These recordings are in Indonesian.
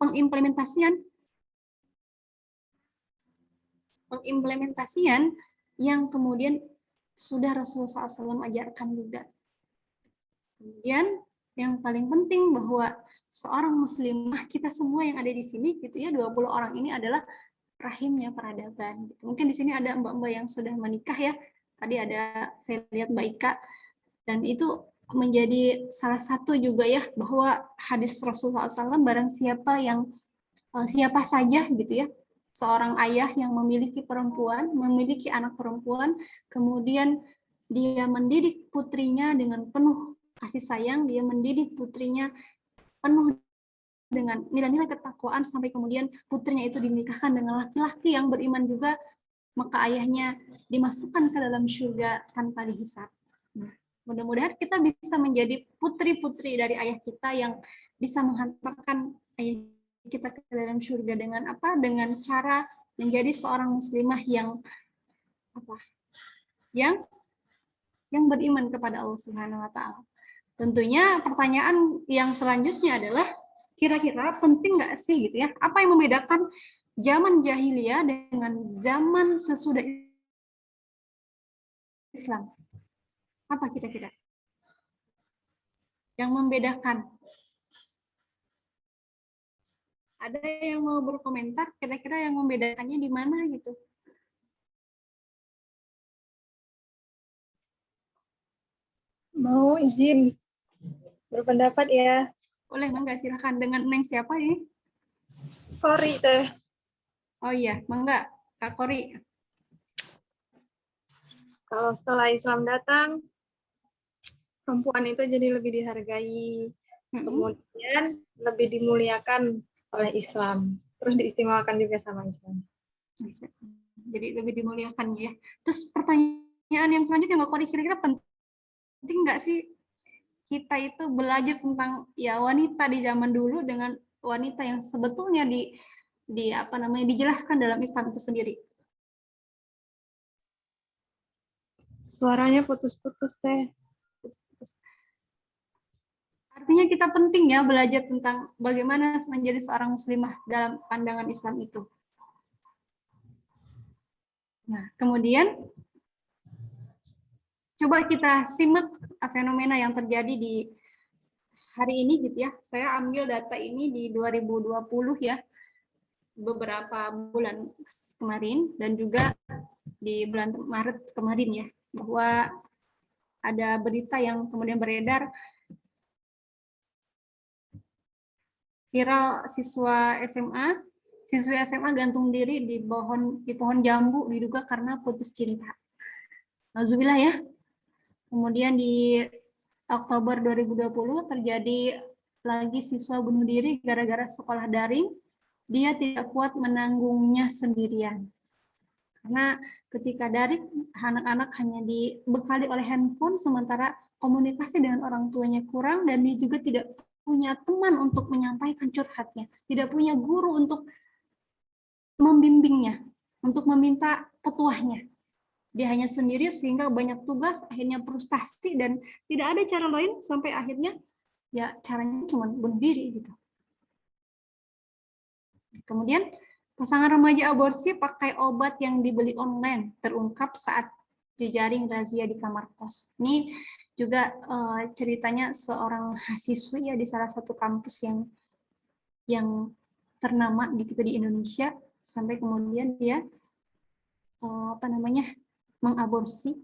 pengimplementasian yang kemudian sudah Rasulullah SAW ajarkan juga. Kemudian yang paling penting bahwa seorang muslimah, kita semua yang ada di sini gitu ya, 20 orang ini adalah rahimnya peradaban. Mungkin di sini ada mbak-mbak yang sudah menikah ya. Tadi ada saya lihat Mbak Ika, dan itu menjadi salah satu juga ya bahwa hadis Rasulullah SAW, barang siapa saja gitu ya, seorang ayah yang memiliki perempuan, memiliki anak perempuan, kemudian dia mendidik putrinya dengan penuh kasih sayang, dia mendidik putrinya penuh dengan nilai-nilai ketakwaan, sampai kemudian putrinya itu dinikahkan dengan laki-laki yang beriman juga, maka ayahnya dimasukkan ke dalam surga tanpa dihisab. Nah, mudah-mudahan kita bisa menjadi putri-putri dari ayah kita yang bisa menghantarkan ayah kita ke dalam surga dengan apa? Dengan cara menjadi seorang muslimah yang apa? Yang beriman kepada Allah Subhanahu wa taala. Tentunya pertanyaan yang selanjutnya adalah kira-kira penting nggak sih gitu ya? Apa yang membedakan zaman jahiliyah dengan zaman sesudah Islam? Apa kira-kira yang membedakan? Ada yang mau berkomentar kira-kira yang membedakannya di mana gitu? Mau izin berpendapat ya. Boleh, Mangga, silakan. Dengan Neng siapa ini? Kori teh. Oh iya, Mangga, Kak Kori. Kalau setelah Islam datang, perempuan itu jadi lebih dihargai. Kemudian lebih dimuliakan oleh Islam. Terus diistimewakan juga sama Islam. Jadi lebih dimuliakan ya. Terus pertanyaan yang selanjutnya Mbak Kori, kira-kira penting nggak sih kita itu belajar tentang ya wanita di zaman dulu dengan wanita yang sebetulnya dijelaskan dalam Islam itu sendiri? Suaranya putus-putus teh. Artinya kita penting ya belajar tentang bagaimana menjadi seorang muslimah dalam pandangan Islam itu. Nah, kemudian coba kita simak fenomena yang terjadi di hari ini gitu ya. Saya ambil data ini di 2020 ya, beberapa bulan kemarin dan juga di bulan Maret kemarin ya, bahwa ada berita yang kemudian beredar viral siswi SMA gantung diri di pohon jambu diduga karena putus cinta. Nauzubillah ya. Kemudian di Oktober 2020 terjadi lagi siswa bunuh diri gara-gara sekolah daring. Dia tidak kuat menanggungnya sendirian. Karena ketika daring, anak-anak hanya dibekali oleh handphone, sementara komunikasi dengan orang tuanya kurang, dan dia juga tidak punya teman untuk menyampaikan curhatnya, tidak punya guru untuk membimbingnya, untuk meminta petuahnya. Dia hanya sendiri sehingga banyak tugas, akhirnya frustasi dan tidak ada cara lain sampai akhirnya ya caranya cuma bunuh diri gitu. Kemudian pasangan remaja aborsi pakai obat yang dibeli online terungkap saat jejaring razia di kamar kos. Ini juga ceritanya seorang mahasiswi ya di salah satu kampus yang ternama di Indonesia, sampai kemudian dia mengaborsi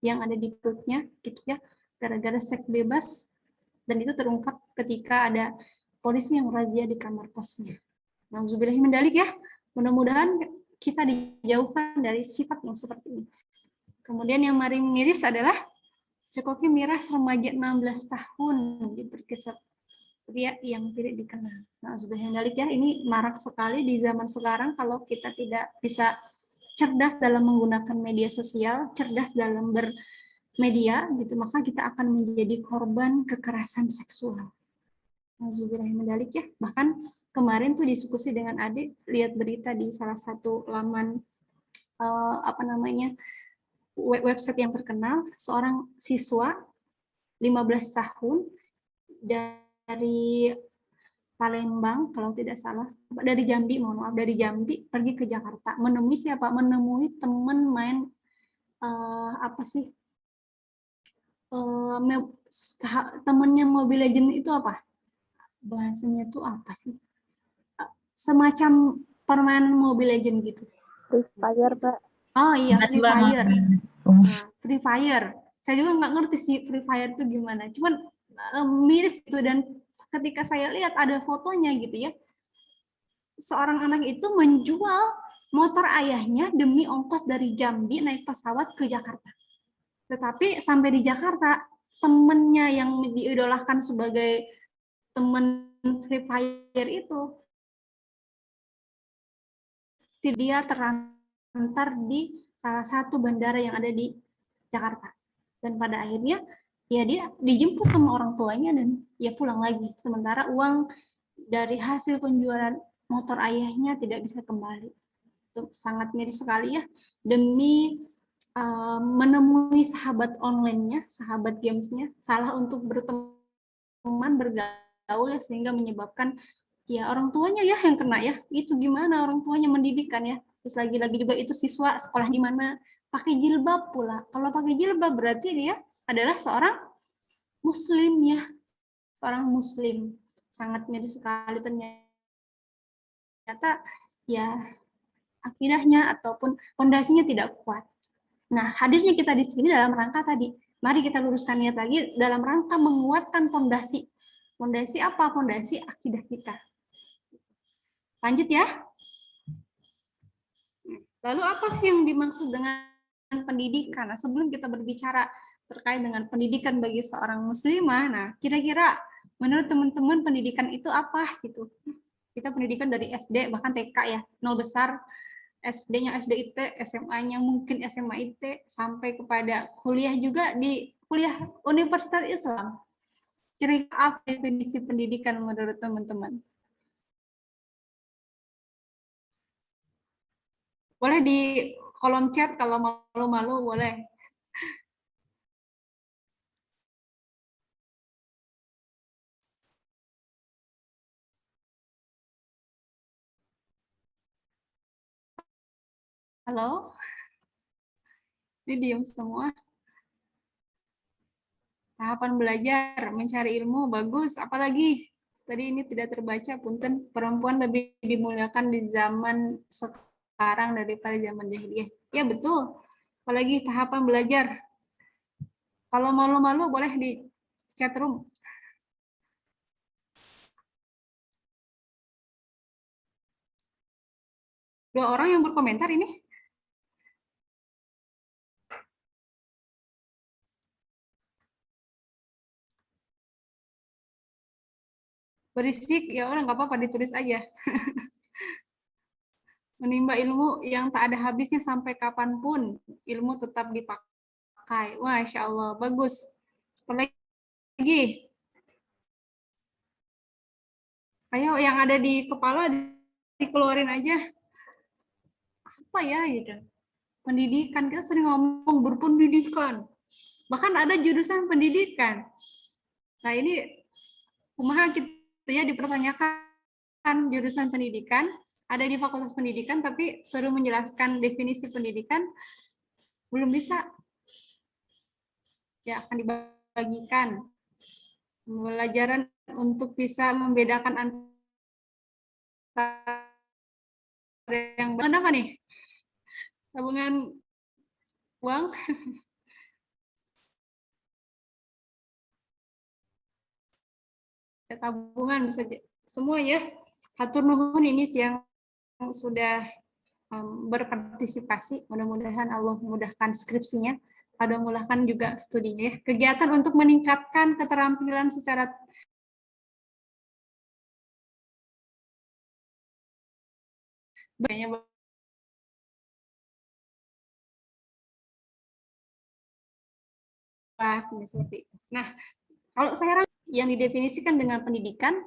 yang ada di perutnya gitu ya, gara-gara seks bebas, dan itu terungkap ketika ada polisi yang razia di kamar kosnya. Nauzubillahi min dzalik ya. Mudah-mudahan kita dijauhkan dari sifat yang seperti ini. Kemudian yang paling miris adalah cekoki miras remaja 16 tahun diperkosa pria yang tidak dikenal. Nauzubillahi min dzalik ya. Ini marak sekali di zaman sekarang kalau kita tidak bisa cerdas dalam menggunakan media sosial, cerdas dalam bermedia gitu, maka kita akan menjadi korban kekerasan seksual. Nauzubillahi ya. Bahkan kemarin tuh diskusi dengan adik, lihat berita di salah satu laman website yang terkenal, seorang siswa 15 tahun dari Palembang kalau tidak salah, dari Jambi, mohon maaf, dari Jambi pergi ke Jakarta. Menemui siapa? Menemui teman main apa sih? Temennya Mobile Legends itu apa? Bahasanya itu apa sih? Semacam permainan Mobile Legends gitu. Free Fire, Mbak. Oh iya, Free Fire. Oh. Nah, Free Fire. Saya juga nggak ngerti sih Free Fire itu gimana. Cuman miris gitu, dan ketika saya lihat ada fotonya gitu ya, seorang anak itu menjual motor ayahnya demi ongkos dari Jambi naik pesawat ke Jakarta. Tetapi sampai di Jakarta, temennya yang diidolakan sebagai temen Free Fire itu, dia terlantar di salah satu bandara yang ada di Jakarta. Dan pada akhirnya ya dia dijemput sama orang tuanya dan ya pulang lagi. Sementara uang dari hasil penjualan motor ayahnya tidak bisa kembali. Itu sangat miris sekali ya, demi menemui sahabat online-nya, sahabat games-nya, salah untuk berteman, bergaul ya, sehingga menyebabkan ya orang tuanya ya yang kena ya. Itu gimana orang tuanya mendidikan ya. Terus lagi-lagi juga itu siswa sekolah di mana, pakai jilbab pula. Kalau pakai jilbab berarti dia adalah seorang muslim ya. Seorang muslim. Sangat miris sekali ternyata ya akidahnya ataupun fondasinya tidak kuat. Nah, hadirnya kita di sini dalam rangka tadi, mari kita luruskan niat lagi dalam rangka menguatkan fondasi. Fondasi apa? Fondasi akidah kita. Lanjut ya. Lalu apa sih yang dimaksud dengan pendidikan? Nah, sebelum kita berbicara terkait dengan pendidikan bagi seorang muslimah, nah kira-kira menurut teman-teman pendidikan itu apa gitu? Kita pendidikan dari SD bahkan TK ya, nol besar, SD-nya SD IT, SMA-nya mungkin SMA IT, sampai kepada kuliah juga di kuliah Universitas Islam. Kira-kira apa definisi pendidikan menurut teman-teman? Boleh di kolom chat, kalau malu-malu boleh. Halo? Ini diem semua. Tahapan belajar, mencari ilmu, bagus. Apalagi? Tadi ini tidak terbaca, punten. Perempuan lebih dimuliakan di zaman sekarang daripada zaman jahiliyah. Ya betul. Apalagi tahapan belajar. Kalau malu-malu boleh di chat room. Dua orang yang berkomentar ini. Berisik, ya udah nggak apa-apa, ditulis aja. Menimba ilmu yang tak ada habisnya sampai kapanpun, ilmu tetap dipakai. Wah, Masya Allah, bagus. Apalagi? Ayo yang ada di kepala dikeluarin aja. Apa ya gitu? Pendidikan, kita sering ngomong berpendidikan. Bahkan ada jurusan pendidikan. Nah ini kumaha kita ya dipertanyakan jurusan pendidikan, ada di fakultas pendidikan, tapi suruh menjelaskan definisi pendidikan, belum bisa. Ya akan dibagikan pelajaran untuk bisa membedakan antara yang apa nih? Tabungan uang. Tabungan bisa semua ya. Hatur nuhun ini yang sudah berpartisipasi. Mudah-mudahan Allah memudahkan skripsinya, pada memudahkan juga studinya. Kegiatan untuk meningkatkan keterampilan secara banyak seperti itu. Nah, kalau saya yang didefinisikan dengan pendidikan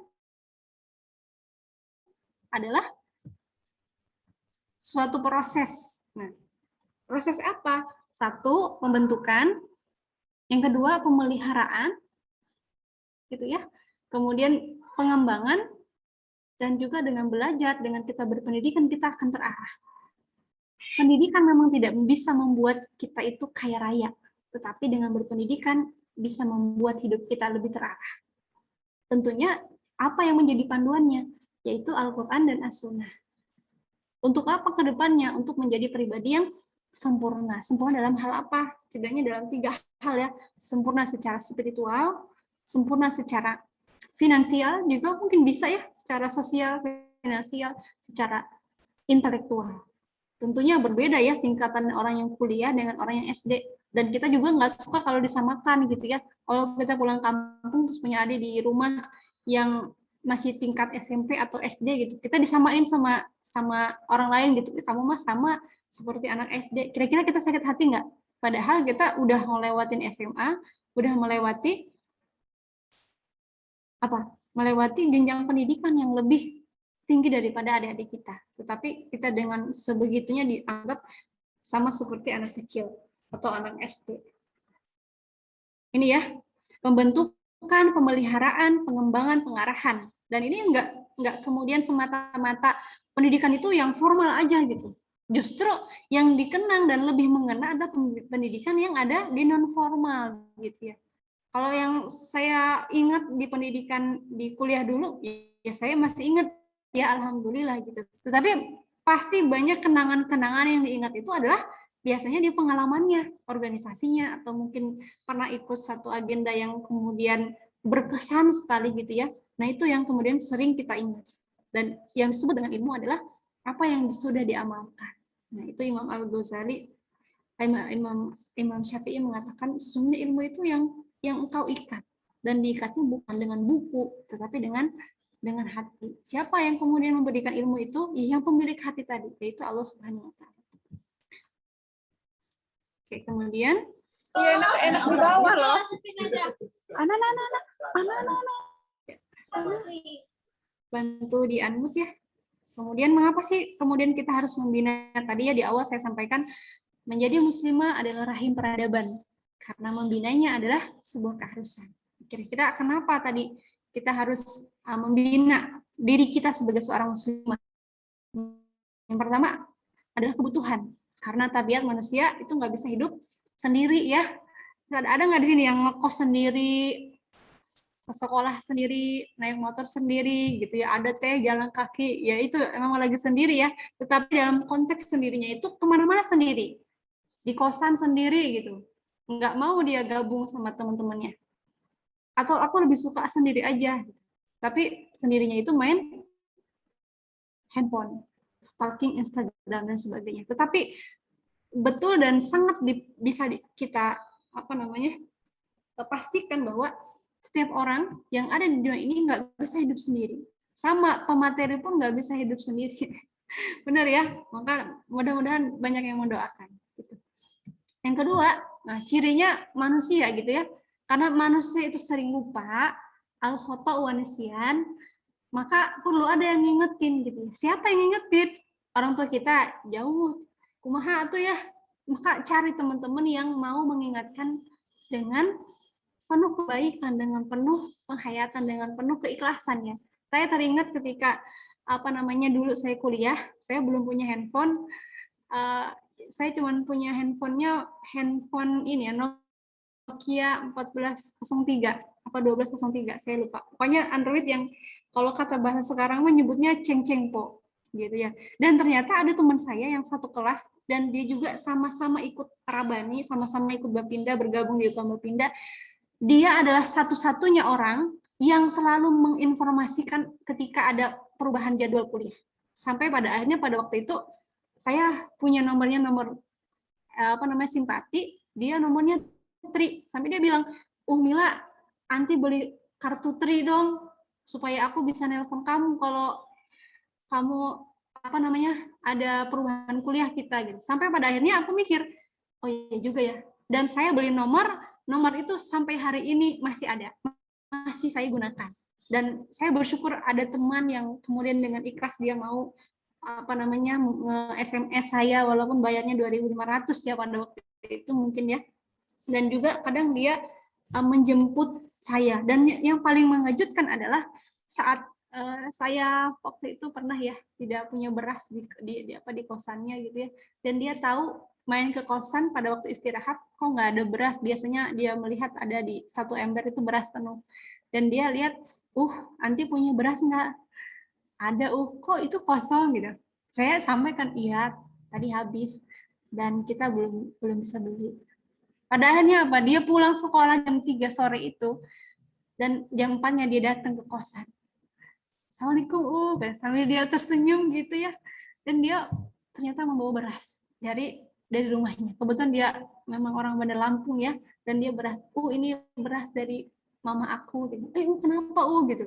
adalah suatu proses. Nah, proses apa? Satu, pembentukan. Yang kedua, pemeliharaan. Gitu ya. Kemudian pengembangan. Dan juga dengan belajar, dengan kita berpendidikan, kita akan terarah. Pendidikan memang tidak bisa membuat kita itu kaya raya, tetapi dengan berpendidikan bisa membuat hidup kita lebih terarah. Tentunya apa yang menjadi panduannya, yaitu Al-Quran dan As-Sunnah. Untuk apa ke depannya? Untuk menjadi pribadi yang sempurna. Sempurna dalam hal apa? Setidaknya dalam 3 hal ya. Sempurna secara spiritual, sempurna secara finansial, juga mungkin bisa ya, secara sosial, finansial, secara intelektual. Tentunya berbeda ya tingkatan orang yang kuliah dengan orang yang SD. Dan kita juga nggak suka kalau disamakan gitu ya. Kalau kita pulang kampung terus punya adik di rumah yang masih tingkat SMP atau SD gitu, kita disamain sama orang lain gitu. Kamu mah sama seperti anak SD. Kira-kira kita sakit hati nggak? Padahal kita udah melewatin SMA, udah melewati melewati jenjang pendidikan yang lebih tinggi daripada adik-adik kita. Tetapi kita dengan sebegitunya dianggap sama seperti anak kecil atau anak SD. Ini ya, pembentukan, pemeliharaan, pengembangan, pengarahan. Dan ini enggak kemudian semata-mata pendidikan itu yang formal aja gitu. Justru yang dikenang dan lebih mengena adalah pendidikan yang ada di non formal gitu ya. Kalau yang saya ingat di pendidikan di kuliah dulu, ya saya masih ingat ya, alhamdulillah gitu. Tetapi pasti banyak kenangan-kenangan yang diingat itu adalah biasanya di pengalamannya, organisasinya, atau mungkin pernah ikut satu agenda yang kemudian berkesan sekali gitu ya. Nah itu yang kemudian sering kita ingat. Dan yang disebut dengan ilmu adalah apa yang sudah diamalkan. Nah itu Imam Al-Ghazali, Imam Syafi'i mengatakan sesungguhnya ilmu itu yang engkau ikat, dan diikatnya bukan dengan buku tetapi dengan hati. Siapa yang kemudian memberikan ilmu itu? Ya, yang pemilik hati tadi, yaitu Allah Subhanahu wa taala. Oke, kemudian enak di bawah loh. anak-anak bantu di unmute ya. Kemudian mengapa sih kemudian kita harus membina? Tadi ya di awal saya sampaikan menjadi muslimah adalah rahim peradaban. Karena membinanya adalah sebuah keharusan. Kira-kira kenapa tadi kita harus membina diri kita sebagai seorang muslimah? Yang pertama adalah kebutuhan. Karena tabiat manusia itu nggak bisa hidup sendiri ya. Ada nggak di sini yang ngekos sendiri, ke sekolah sendiri, naik motor sendiri gitu ya, ada jalan kaki, ya itu emang lagi sendiri ya. Tetapi dalam konteks sendirinya itu kemana-mana sendiri, di kosan sendiri gitu. Nggak mau dia gabung sama teman-temannya, atau aku lebih suka sendiri aja, tapi sendirinya itu main handphone, stalking Instagram dan sebagainya. Tetapi betul dan sangat bisa kita pastikan bahwa setiap orang yang ada di dunia ini nggak bisa hidup sendiri, sama pemateri pun nggak bisa hidup sendiri. Benar ya, maka mudah-mudahan banyak yang mendoakan gitu. Yang kedua, nah cirinya manusia gitu ya, karena manusia itu sering lupa, al-khota'u wa nisyan, maka perlu ada yang ngingetin gitu. Siapa yang ngingetin? Orang tua kita jauh, kumaha tuh ya, maka cari teman-teman yang mau mengingatkan dengan penuh kebaikan, dengan penuh penghayatan, dengan penuh keikhlasan ya. Saya teringat ketika dulu saya kuliah, saya belum punya handphone. Saya cuma punya handphone ini ya, Nokia 1403 apa 1203, saya lupa. Pokoknya Android yang kalau kata bahasa sekarang menyebutnya ceng-cengpo gitu ya. Dan ternyata ada teman saya yang satu kelas dan dia juga sama-sama ikut Rabani, sama-sama ikut Bapinda, bergabung di Bapinda. Dia adalah satu-satunya orang yang selalu menginformasikan ketika ada perubahan jadwal kuliah. Sampai pada akhirnya pada waktu itu saya punya nomor simpati, dia nomornya Tri, sampai dia bilang, Mila, Anti beli kartu Tri dong supaya aku bisa nelpon kamu kalau kamu ada perubahan kuliah kita gitu. Sampai pada akhirnya aku mikir, oh iya juga ya. Dan saya beli nomor itu sampai hari ini masih ada, masih saya gunakan. Dan saya bersyukur ada teman yang kemudian dengan ikhlas dia mau nge-SMS saya walaupun bayarnya 2.500 ya pada waktu itu mungkin ya. Dan juga kadang dia menjemput saya. Dan yang paling mengejutkan adalah saat Saya waktu itu pernah ya tidak punya beras di kosannya gitu ya, dan dia tahu main ke kosan pada waktu istirahat kok nggak ada beras. Biasanya dia melihat ada di satu ember itu beras penuh, dan dia lihat, anti punya beras nggak? Ada, kok itu kosong gitu. Saya sampaikan, iya tadi habis dan kita belum bisa beli. Padahalnya apa? Dia pulang sekolah jam 3 sore itu, dan jam 4-nya dia datang ke kosan. Assalamualaikum, sambil dia tersenyum gitu ya. Dan dia ternyata membawa beras dari rumahnya. Kebetulan dia memang orang Bandar Lampung ya, dan dia beras. Ini beras dari mama aku. Kenapa gitu?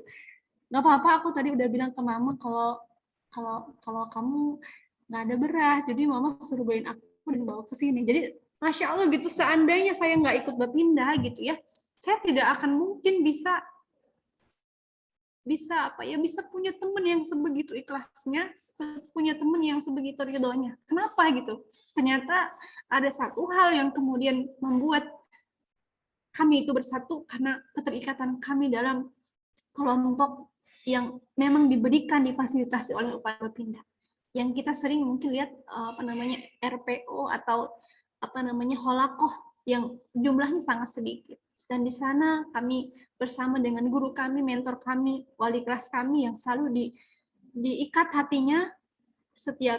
Nggak apa-apa, aku tadi udah bilang ke mama kalau kamu nggak ada beras, jadi mama suruh beliin aku dan bawa ke sini. Jadi Masya Allah gitu, seandainya saya nggak ikut Bapindah gitu ya, saya tidak akan mungkin bisa punya teman yang sebegitu ikhlasnya, punya teman yang sebegitu ridhonya. Kenapa gitu? Ternyata ada satu hal yang kemudian membuat kami itu bersatu, karena keterikatan kami dalam kelompok yang memang diberikan, difasilitasi oleh Upaya Bapindah. Yang kita sering mungkin lihat RPO atau holakoh yang jumlahnya sangat sedikit. Dan di sana kami bersama dengan guru kami, mentor kami, wali kelas kami yang selalu diikat hatinya setiap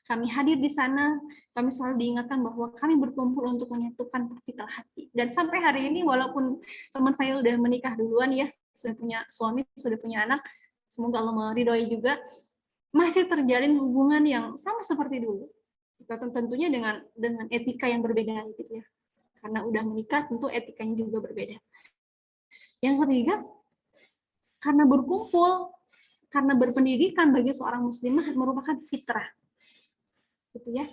kami hadir di sana. Kami selalu diingatkan bahwa kami berkumpul untuk menyatukan partikel hati. Dan sampai hari ini, walaupun teman saya udah menikah duluan ya, sudah punya suami, sudah punya anak, semoga Allah meridhoi juga, masih terjalin hubungan yang sama seperti dulu. Tentunya dengan etika yang berbeda gitu ya. Karena udah menikah, tentu etikanya juga berbeda. Yang ketiga, karena berkumpul, karena berpendidikan bagi seorang muslimah merupakan fitrah, gitu ya.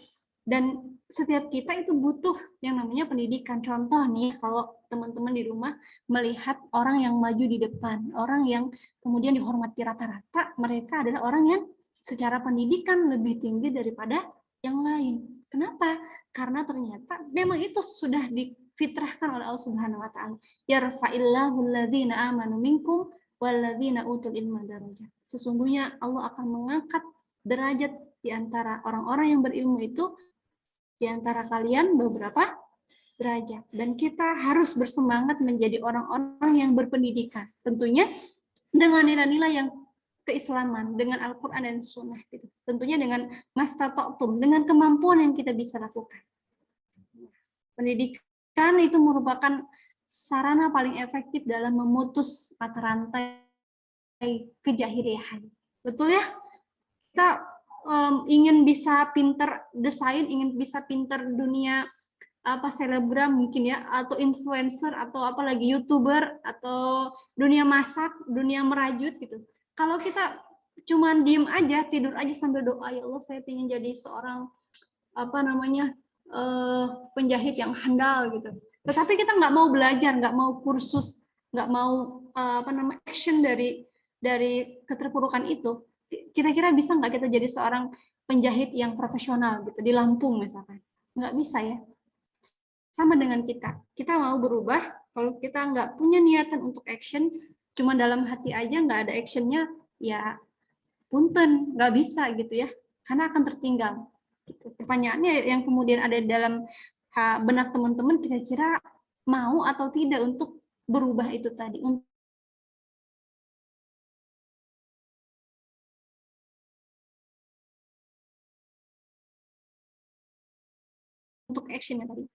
Dan setiap kita itu butuh yang namanya pendidikan. Contoh nih, kalau teman-teman di rumah melihat orang yang maju di depan, orang yang kemudian dihormati rata-rata, mereka adalah orang yang secara pendidikan lebih tinggi daripada yang lain. Kenapa? Karena ternyata memang itu sudah difitrahkan oleh Allah Subhanahu wa taala. Yarfa'illahu alladzina amanu minkum walladzina utul ilma darajat. Sesungguhnya Allah akan mengangkat derajat di antara orang-orang yang berilmu itu, di antara kalian beberapa derajat. Dan kita harus bersemangat menjadi orang-orang yang berpendidikan. Tentunya dengan nilai-nilai yang keislaman, dengan Al-Quran dan Sunnah. Gitu. Tentunya dengan mastata'tum, dengan kemampuan yang kita bisa lakukan. Pendidikan itu merupakan sarana paling efektif dalam memutus mata rantai kejahiliahan. Betul ya? Kita ingin bisa pinter desain, ingin bisa pinter dunia selebgram mungkin ya, atau influencer, atau apalagi YouTuber, atau dunia masak, dunia merajut gitu. Kalau kita cuman diem aja, tidur aja sambil doa, ya Allah saya ingin jadi seorang penjahit yang handal gitu. Tetapi kita nggak mau belajar, nggak mau kursus, nggak mau action dari keterpurukan itu. Kira-kira bisa nggak kita jadi seorang penjahit yang profesional gitu di Lampung misalkan? Nggak bisa ya. Sama dengan kita mau berubah, kalau kita nggak punya niatan untuk action, cuma dalam hati aja nggak ada actionnya, ya punten, nggak bisa gitu ya, karena akan tertinggal. Gitu. Pertanyaannya yang kemudian ada dalam benak teman-teman, kira-kira mau atau tidak untuk berubah itu tadi, untuk actionnya tadi.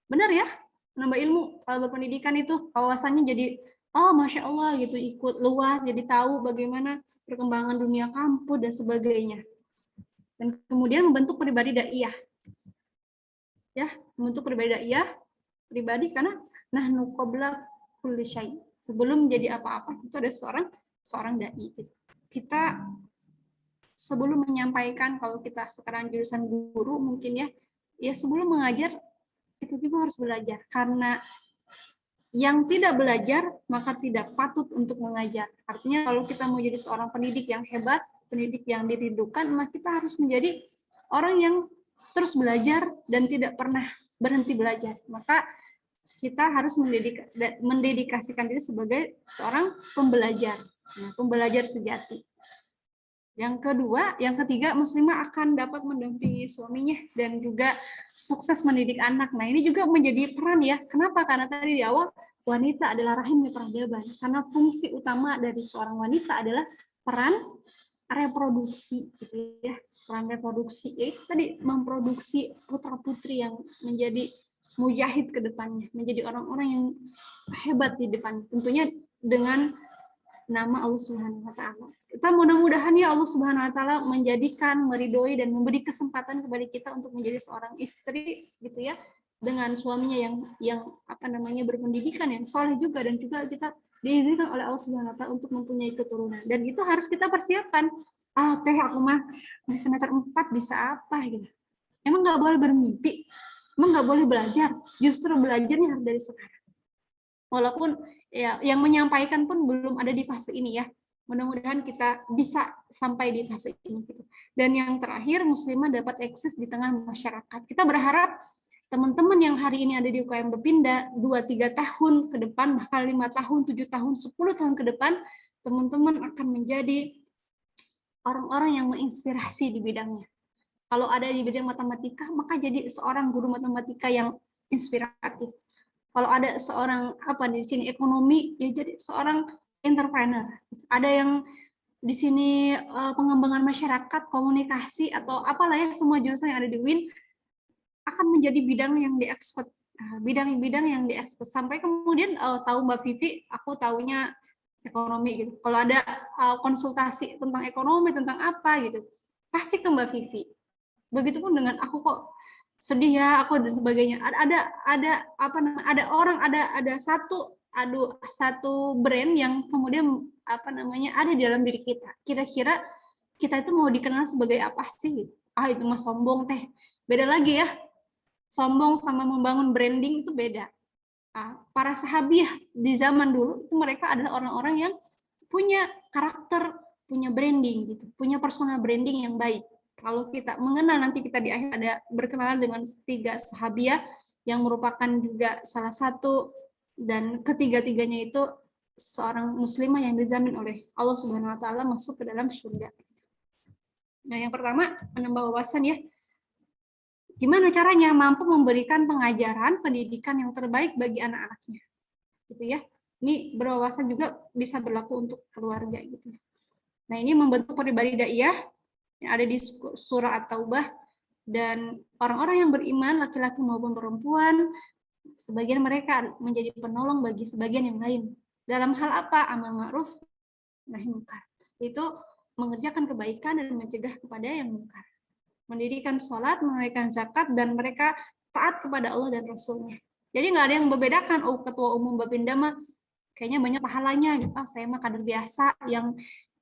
Benar ya, nambah ilmu. Kalau berpendidikan itu wawasannya jadi Masya Allah gitu, ikut luas, jadi tahu bagaimana perkembangan dunia kampus dan sebagainya. Dan kemudian membentuk pribadi daiyah. Ya, membentuk pribadi daiyah, pribadi karena nahnu qabla kulli syai. Sebelum menjadi apa-apa itu ada seorang dai. Kita sebelum menyampaikan, kalau kita sekarang jurusan guru mungkin ya sebelum mengajar kita juga harus belajar, karena yang tidak belajar maka tidak patut untuk mengajar. Artinya kalau kita mau jadi seorang pendidik yang hebat, pendidik yang dirindukan, maka kita harus menjadi orang yang terus belajar dan tidak pernah berhenti belajar. Maka kita harus mendedikasikan diri sebagai seorang pembelajar. Nah, pembelajar sejati. Yang ketiga, muslimah akan dapat mendampingi suaminya dan juga sukses mendidik anak. Nah, ini juga menjadi peran ya. Kenapa? Karena tadi di awal wanita adalah rahimnya peradaban. Karena fungsi utama dari seorang wanita adalah peran reproduksi, gitu ya. Peran reproduksi, yaitu tadi memproduksi putra-putri yang menjadi mujahid ke depannya, menjadi orang-orang yang hebat di depan. Tentunya dengan nama Allah Subhanahu wa taala. Kita mudah-mudahan ya Allah Subhanahu wa taala menjadikan, meridhoi dan memberi kesempatan kepada kita untuk menjadi seorang istri gitu ya, dengan suaminya yang berpendidikan, yang soleh juga, dan juga kita diizinkan oleh Allah Subhanahu wa taala untuk mempunyai keturunan. Dan itu harus kita persiapkan. Teh aku mah masih semester 4 bisa apa gitu. Emang nggak boleh bermimpi? Emang nggak boleh belajar? Justru belajarnya harus dari sekarang. Walaupun ya yang menyampaikan pun belum ada di fase ini ya. Mudah-mudahan kita bisa sampai di fase ini gitu. Dan yang terakhir, muslimah dapat eksis di tengah masyarakat. Kita berharap teman-teman yang hari ini ada di UKM Bapinda 2-3 tahun ke depan, bahkan 5 tahun, 7 tahun, 10 tahun ke depan, teman-teman akan menjadi orang-orang yang menginspirasi di bidangnya. Kalau ada di bidang matematika, maka jadi seorang guru matematika yang inspiratif. Kalau ada seorang di sini ekonomi, ya jadi seorang entrepreneur. Ada yang di sini pengembangan masyarakat, komunikasi, atau apalah ya, semua jurusan yang ada di UIN akan menjadi bidang yang diekspor, bidang-bidang yang diekspor. Sampai kemudian tahu Mbak Vivi, aku taunya ekonomi gitu. Kalau ada konsultasi tentang ekonomi, tentang apa gitu, pasti ke Mbak Vivi. Begitupun dengan aku, kok sedih ya aku dan sebagainya. Ada satu brand yang kemudian ada di dalam diri kita. Kira-kira kita itu mau dikenal sebagai apa sih? Itu mah sombong teh. Beda lagi ya. Sombong sama membangun branding itu beda. Para sahabiah di zaman dulu itu mereka adalah orang-orang yang punya karakter, punya branding gitu, punya personal branding yang baik. Kalau kita mengenal, nanti kita di akhir ada berkenalan dengan 3 sahabiah yang merupakan juga salah satu dan ketiga-tiganya itu seorang muslimah yang dijamin oleh Allah Subhanahu wa taala masuk ke dalam surga. Nah, yang pertama, menambah wawasan ya. Gimana caranya mampu memberikan pengajaran, pendidikan yang terbaik bagi anak-anaknya. Gitu ya. Ini berwawasan juga bisa berlaku untuk keluarga gitu. Nah, ini membentuk pribadi daiyah yang ada di surah At-Taubah, dan orang-orang yang beriman, laki-laki maupun perempuan, sebagian mereka menjadi penolong bagi sebagian yang lain. Dalam hal apa? Amal ma'ruf, nahi munkar. Itu mengerjakan kebaikan dan mencegah kepada yang munkar. Mendirikan sholat, menunaikan zakat, dan mereka taat kepada Allah dan Rasul-Nya. Jadi nggak ada yang membedakan, ketua umum Bapinda mah kayaknya banyak pahalanya, saya mah kader biasa yang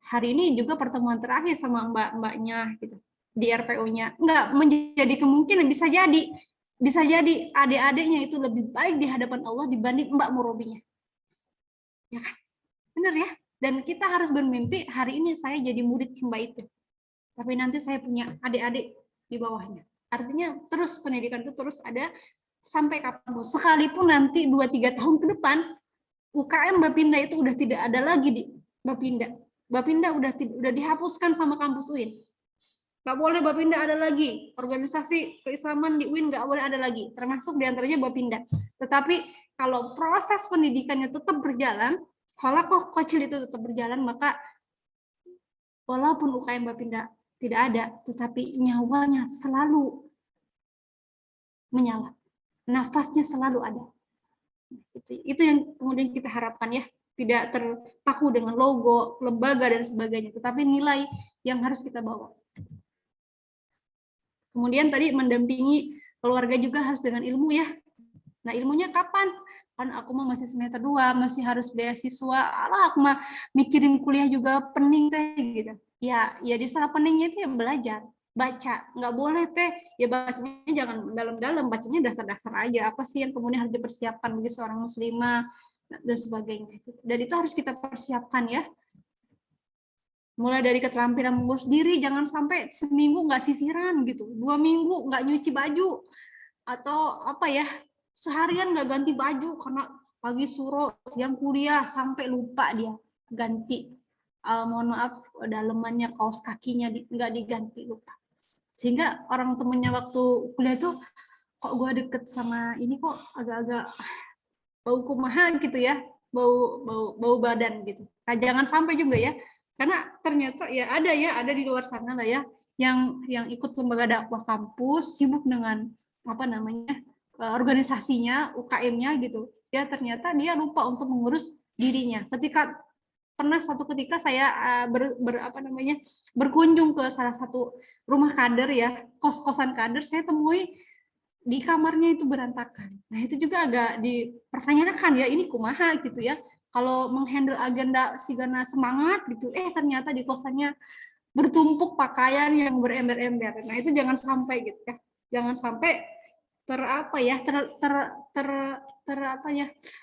hari ini juga pertemuan terakhir sama mbak-mbaknya gitu di RPO-nya. Enggak menjadi kemungkinan, bisa jadi adik-adiknya itu lebih baik di hadapan Allah dibanding mbak murobinya. Ya kan? Benar ya? Dan kita harus bermimpi hari ini saya jadi murid mbak itu. Tapi nanti saya punya adik-adik di bawahnya. Artinya terus pendidikan itu terus ada sampai kapan. Sekalipun nanti 2-3 tahun ke depan UKM Bapinda itu udah tidak ada lagi di Bapinda. Bapinda udah dihapuskan sama kampus UIN. Nggak boleh Bapinda ada lagi. Organisasi keislaman di UIN nggak boleh ada lagi. Termasuk diantaranya Bapinda. Tetapi kalau proses pendidikannya tetap berjalan, halakoh kecil itu tetap berjalan, maka walaupun UKM Bapinda tidak ada, tetapi nyawanya selalu menyala. Nafasnya selalu ada. Itu yang kemudian kita harapkan ya. Tidak terpaku dengan logo, lembaga, dan sebagainya, tetapi nilai yang harus kita bawa. Kemudian tadi mendampingi keluarga juga harus dengan ilmu ya. Nah, ilmunya kapan? Kan aku mah masih semester 2, masih harus beasiswa. Aku mah mikirin kuliah juga pening teh gitu. Ya di saat peningnya itu ya belajar, baca. Nggak boleh teh, ya bacanya jangan dalam-dalam, bacanya dasar-dasar aja. Apa sih yang kemudian harus dipersiapkan bagi seorang muslimah dan sebagainya. Dan itu harus kita persiapkan ya. Mulai dari keterampilan mengurus diri, jangan sampai seminggu nggak sisiran gitu, 2 minggu nggak nyuci baju, atau seharian nggak ganti baju karena pagi suruh, siang kuliah, sampai lupa dia ganti. mohon maaf dalemannya kaos kakinya nggak diganti, lupa. Sehingga orang temennya waktu kuliah tuh, kok gue deket sama ini kok agak-agak bau kumaha gitu ya, bau badan gitu. Nah jangan sampai juga ya, karena ternyata ya ada di luar sana lah ya, yang ikut lembaga dakwah kampus sibuk dengan apa namanya organisasinya, UKM-nya gitu. Ya ternyata dia lupa untuk mengurus dirinya. Pernah satu ketika saya berkunjung ke salah satu rumah kader ya, kos-kosan kader, saya temui di kamarnya itu berantakan. Nah itu juga agak dipertanyakan ya, ini kumaha gitu ya. Kalau menghandle agenda sigana semangat gitu, ternyata di kosannya bertumpuk pakaian yang berember-ember. Nah itu jangan sampai gitu ya, jangan sampai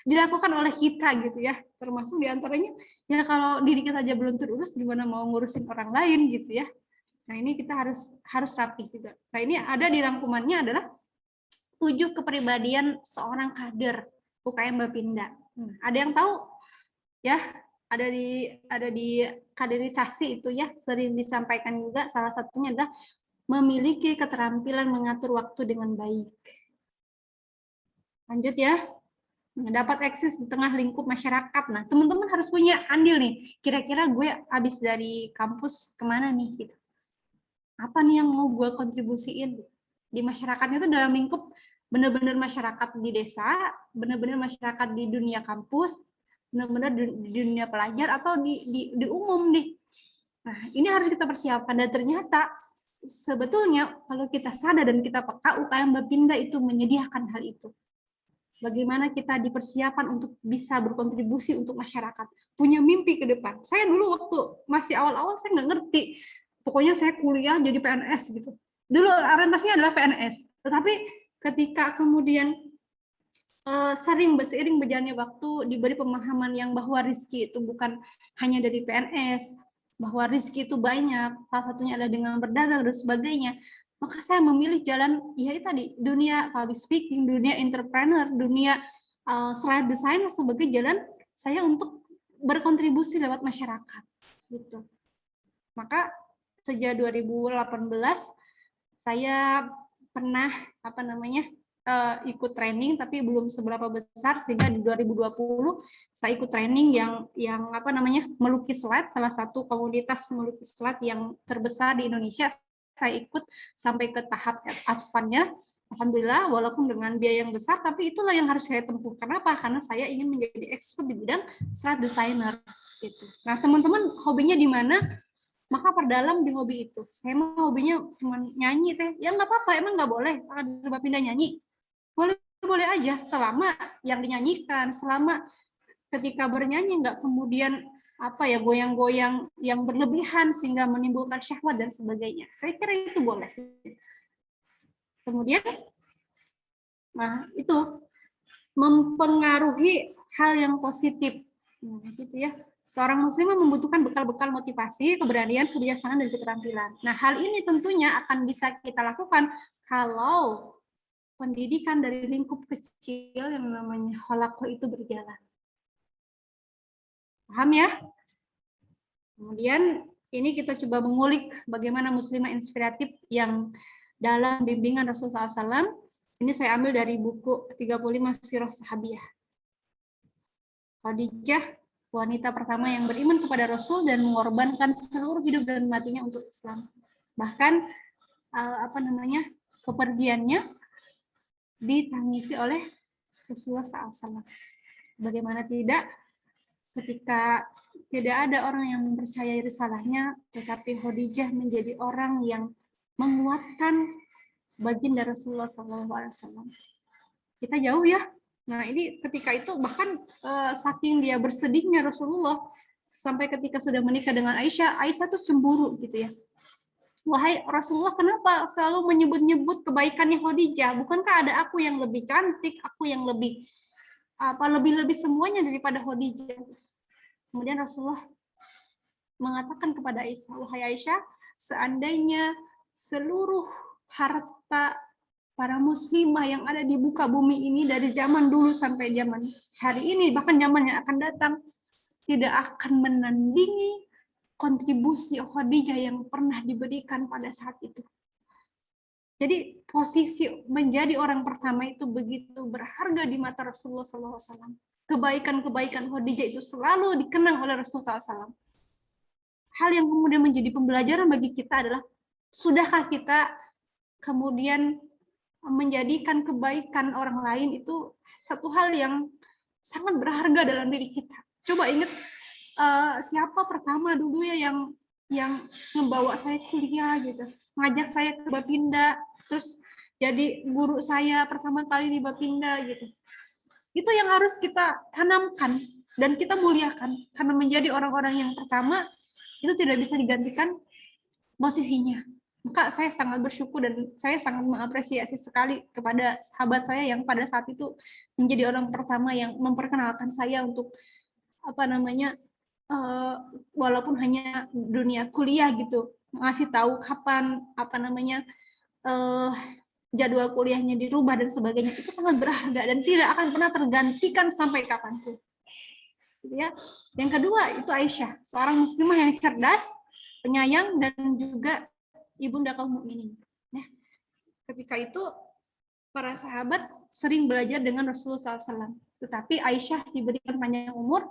dilakukan oleh kita gitu ya, termasuk diantaranya ya kalau diri kita aja belum terurus gimana mau ngurusin orang lain gitu ya. Nah ini kita harus rapi juga. Nah ini ada di rangkumannya adalah 7 kepribadian seorang kader UKM Bapinda. Ada yang tahu ya, ada di kaderisasi itu ya, sering disampaikan juga, salah satunya adalah memiliki keterampilan mengatur waktu dengan baik. Lanjut ya, dapat eksis di tengah lingkup masyarakat. Nah, teman-teman harus punya andil nih. Kira-kira gue habis dari kampus kemana nih? Gitu. Apa nih yang mau gue kontribusiin di masyarakatnya itu dalam lingkup benar-benar masyarakat di desa, benar-benar masyarakat di dunia kampus, benar-benar di dunia pelajar atau di umum nih. Nah, ini harus kita persiapkan dan ternyata sebetulnya kalau kita sadar dan kita peka, UKM Bapinda itu menyediakan hal itu. Bagaimana kita dipersiapkan untuk bisa berkontribusi untuk masyarakat, punya mimpi ke depan. Saya dulu waktu masih awal-awal saya nggak ngerti, pokoknya saya kuliah jadi PNS gitu. Dulu orientasinya adalah PNS, tetapi ketika kemudian seiring berjalannya waktu diberi pemahaman yang bahwa rezeki itu bukan hanya dari PNS, bahwa rezeki itu banyak, salah satunya adalah dengan berdagang dan sebagainya, maka saya memilih jalan ya tadi, dunia public speaking, dunia entrepreneur, dunia slide design sebagai jalan saya untuk berkontribusi lewat masyarakat gitu. Maka sejak 2018 saya pernah ikut training tapi belum seberapa besar, sehingga di 2020 saya ikut training yang melukis slide, salah satu komunitas melukis slide yang terbesar di Indonesia. Saya ikut sampai ke tahap advance-nya. Alhamdulillah, walaupun dengan biaya yang besar, tapi itulah yang harus saya tempuh. Kenapa? Karena saya ingin menjadi expert di bidang slide designer. Gitu. Nah, teman-teman hobinya di mana? Maka perdalam di hobi itu. Saya mau hobinya cuma nyanyi teh, ya nggak apa-apa, emang nggak boleh kalau pindah nyanyi? Boleh aja, selama yang dinyanyikan, selama ketika bernyanyi nggak kemudian goyang-goyang yang berlebihan sehingga menimbulkan syahwat dan sebagainya. Saya kira itu boleh. Kemudian, nah itu mempengaruhi hal yang positif, gitu ya. Seorang muslim membutuhkan bekal-bekal motivasi, keberanian, kebijaksanaan, dan keterampilan. Nah, hal ini tentunya akan bisa kita lakukan kalau pendidikan dari lingkup kecil yang namanya Kholaqoh itu berjalan. Paham ya? Kemudian ini kita coba mengulik bagaimana muslimah inspiratif yang dalam bimbingan Rasulullah SAW. Ini saya ambil dari buku 35 Sirah Sahabiyah. Khadijah, wanita pertama yang beriman kepada Rasul dan mengorbankan seluruh hidup dan matinya untuk Islam. Bahkan kepergiannya ditangisi oleh Rasulullah SAW. Bagaimana tidak, ketika tidak ada orang yang mempercayai risalahnya, tetapi Khadijah menjadi orang yang menguatkan baginda Rasulullah SAW. Kita jauh ya. Nah ini ketika itu bahkan saking dia bersedihnya Rasulullah, sampai ketika sudah menikah dengan Aisyah, Aisyah tuh cemburu gitu ya. Wahai Rasulullah, kenapa selalu menyebut-nyebut kebaikannya Khadijah? Bukankah ada aku yang lebih cantik, aku yang lebih semuanya daripada Khadijah? Kemudian Rasulullah mengatakan kepada Aisyah, wahai Aisyah, seandainya seluruh harta para muslimah yang ada di muka bumi ini dari zaman dulu sampai zaman hari ini, bahkan zaman yang akan datang, tidak akan menandingi kontribusi Khadijah yang pernah diberikan pada saat itu. Jadi posisi menjadi orang pertama itu begitu berharga di mata Rasulullah SAW. Kebaikan-kebaikan Khadijah itu selalu dikenang oleh Rasulullah SAW. Hal yang kemudian menjadi pembelajaran bagi kita adalah, sudahkah kita kemudian menjadikan kebaikan orang lain itu satu hal yang sangat berharga dalam diri kita. Coba ingat siapa pertama dulu ya yang membawa saya kuliah gitu, ngajak saya ke Bapinda, terus jadi guru saya pertama kali di Bapinda gitu. Itu yang harus kita tanamkan dan kita muliakan, karena menjadi orang-orang yang pertama itu tidak bisa digantikan posisinya. Maka saya sangat bersyukur dan saya sangat mengapresiasi sekali kepada sahabat saya yang pada saat itu menjadi orang pertama yang memperkenalkan saya untuk walaupun hanya dunia kuliah gitu, ngasih tahu kapan jadwal kuliahnya dirubah dan sebagainya. Itu sangat berharga dan tidak akan pernah tergantikan sampai kapanpun. Ya. Yang kedua itu Aisyah, seorang muslimah yang cerdas, penyayang, dan juga ibunda kaum mukminin. Nah, ketika itu para sahabat sering belajar dengan Rasulullah SAW. Tetapi Aisyah diberikan panjang umur,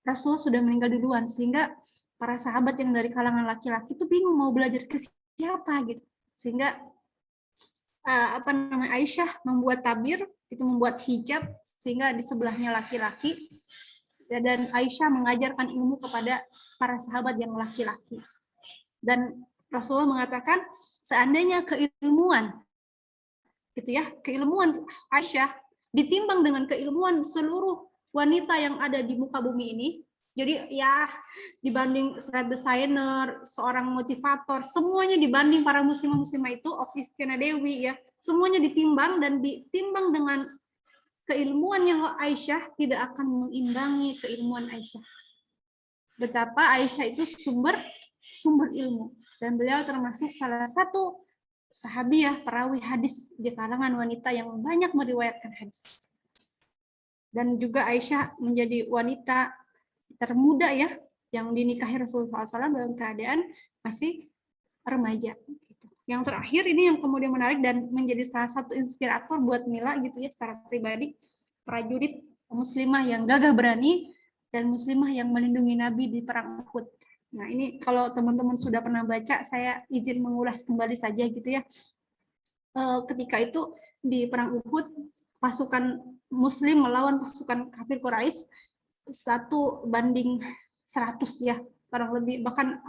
Rasulullah sudah meninggal duluan, sehingga para sahabat yang dari kalangan laki-laki itu bingung mau belajar ke siapa gitu. Sehingga Aisyah membuat tabir, itu membuat hijab, sehingga di sebelahnya laki-laki. Dan Aisyah mengajarkan ilmu kepada para sahabat yang laki-laki. Dan Rasulullah mengatakan, seandainya keilmuan Aisyah ditimbang dengan keilmuan seluruh wanita yang ada di muka bumi ini, jadi ya dibanding seorang desainer, seorang motivator, semuanya dibanding para muslimah itu, Oktistiana Dewi ya, semuanya ditimbang dan ditimbang dengan keilmuannya Aisyah tidak akan mengimbangi keilmuan Aisyah. Betapa Aisyah itu sumber ilmu, dan beliau termasuk salah satu sahabiah perawi hadis di kalangan wanita yang banyak meriwayatkan hadis. Dan juga Aisyah menjadi wanita termuda ya yang dinikahi Rasulullah SAW dalam keadaan masih remaja. Yang terakhir ini yang kemudian menarik dan menjadi salah satu inspirator buat Mila gitu ya secara pribadi, prajurit muslimah yang gagah berani dan muslimah yang melindungi Nabi di perang Uhud. Nah, ini kalau teman-teman sudah pernah baca, saya izin mengulas kembali saja gitu ya. Ketika itu di perang Uhud, pasukan Muslim melawan pasukan kafir Quraisy 1:100 ya, kurang lebih, bahkan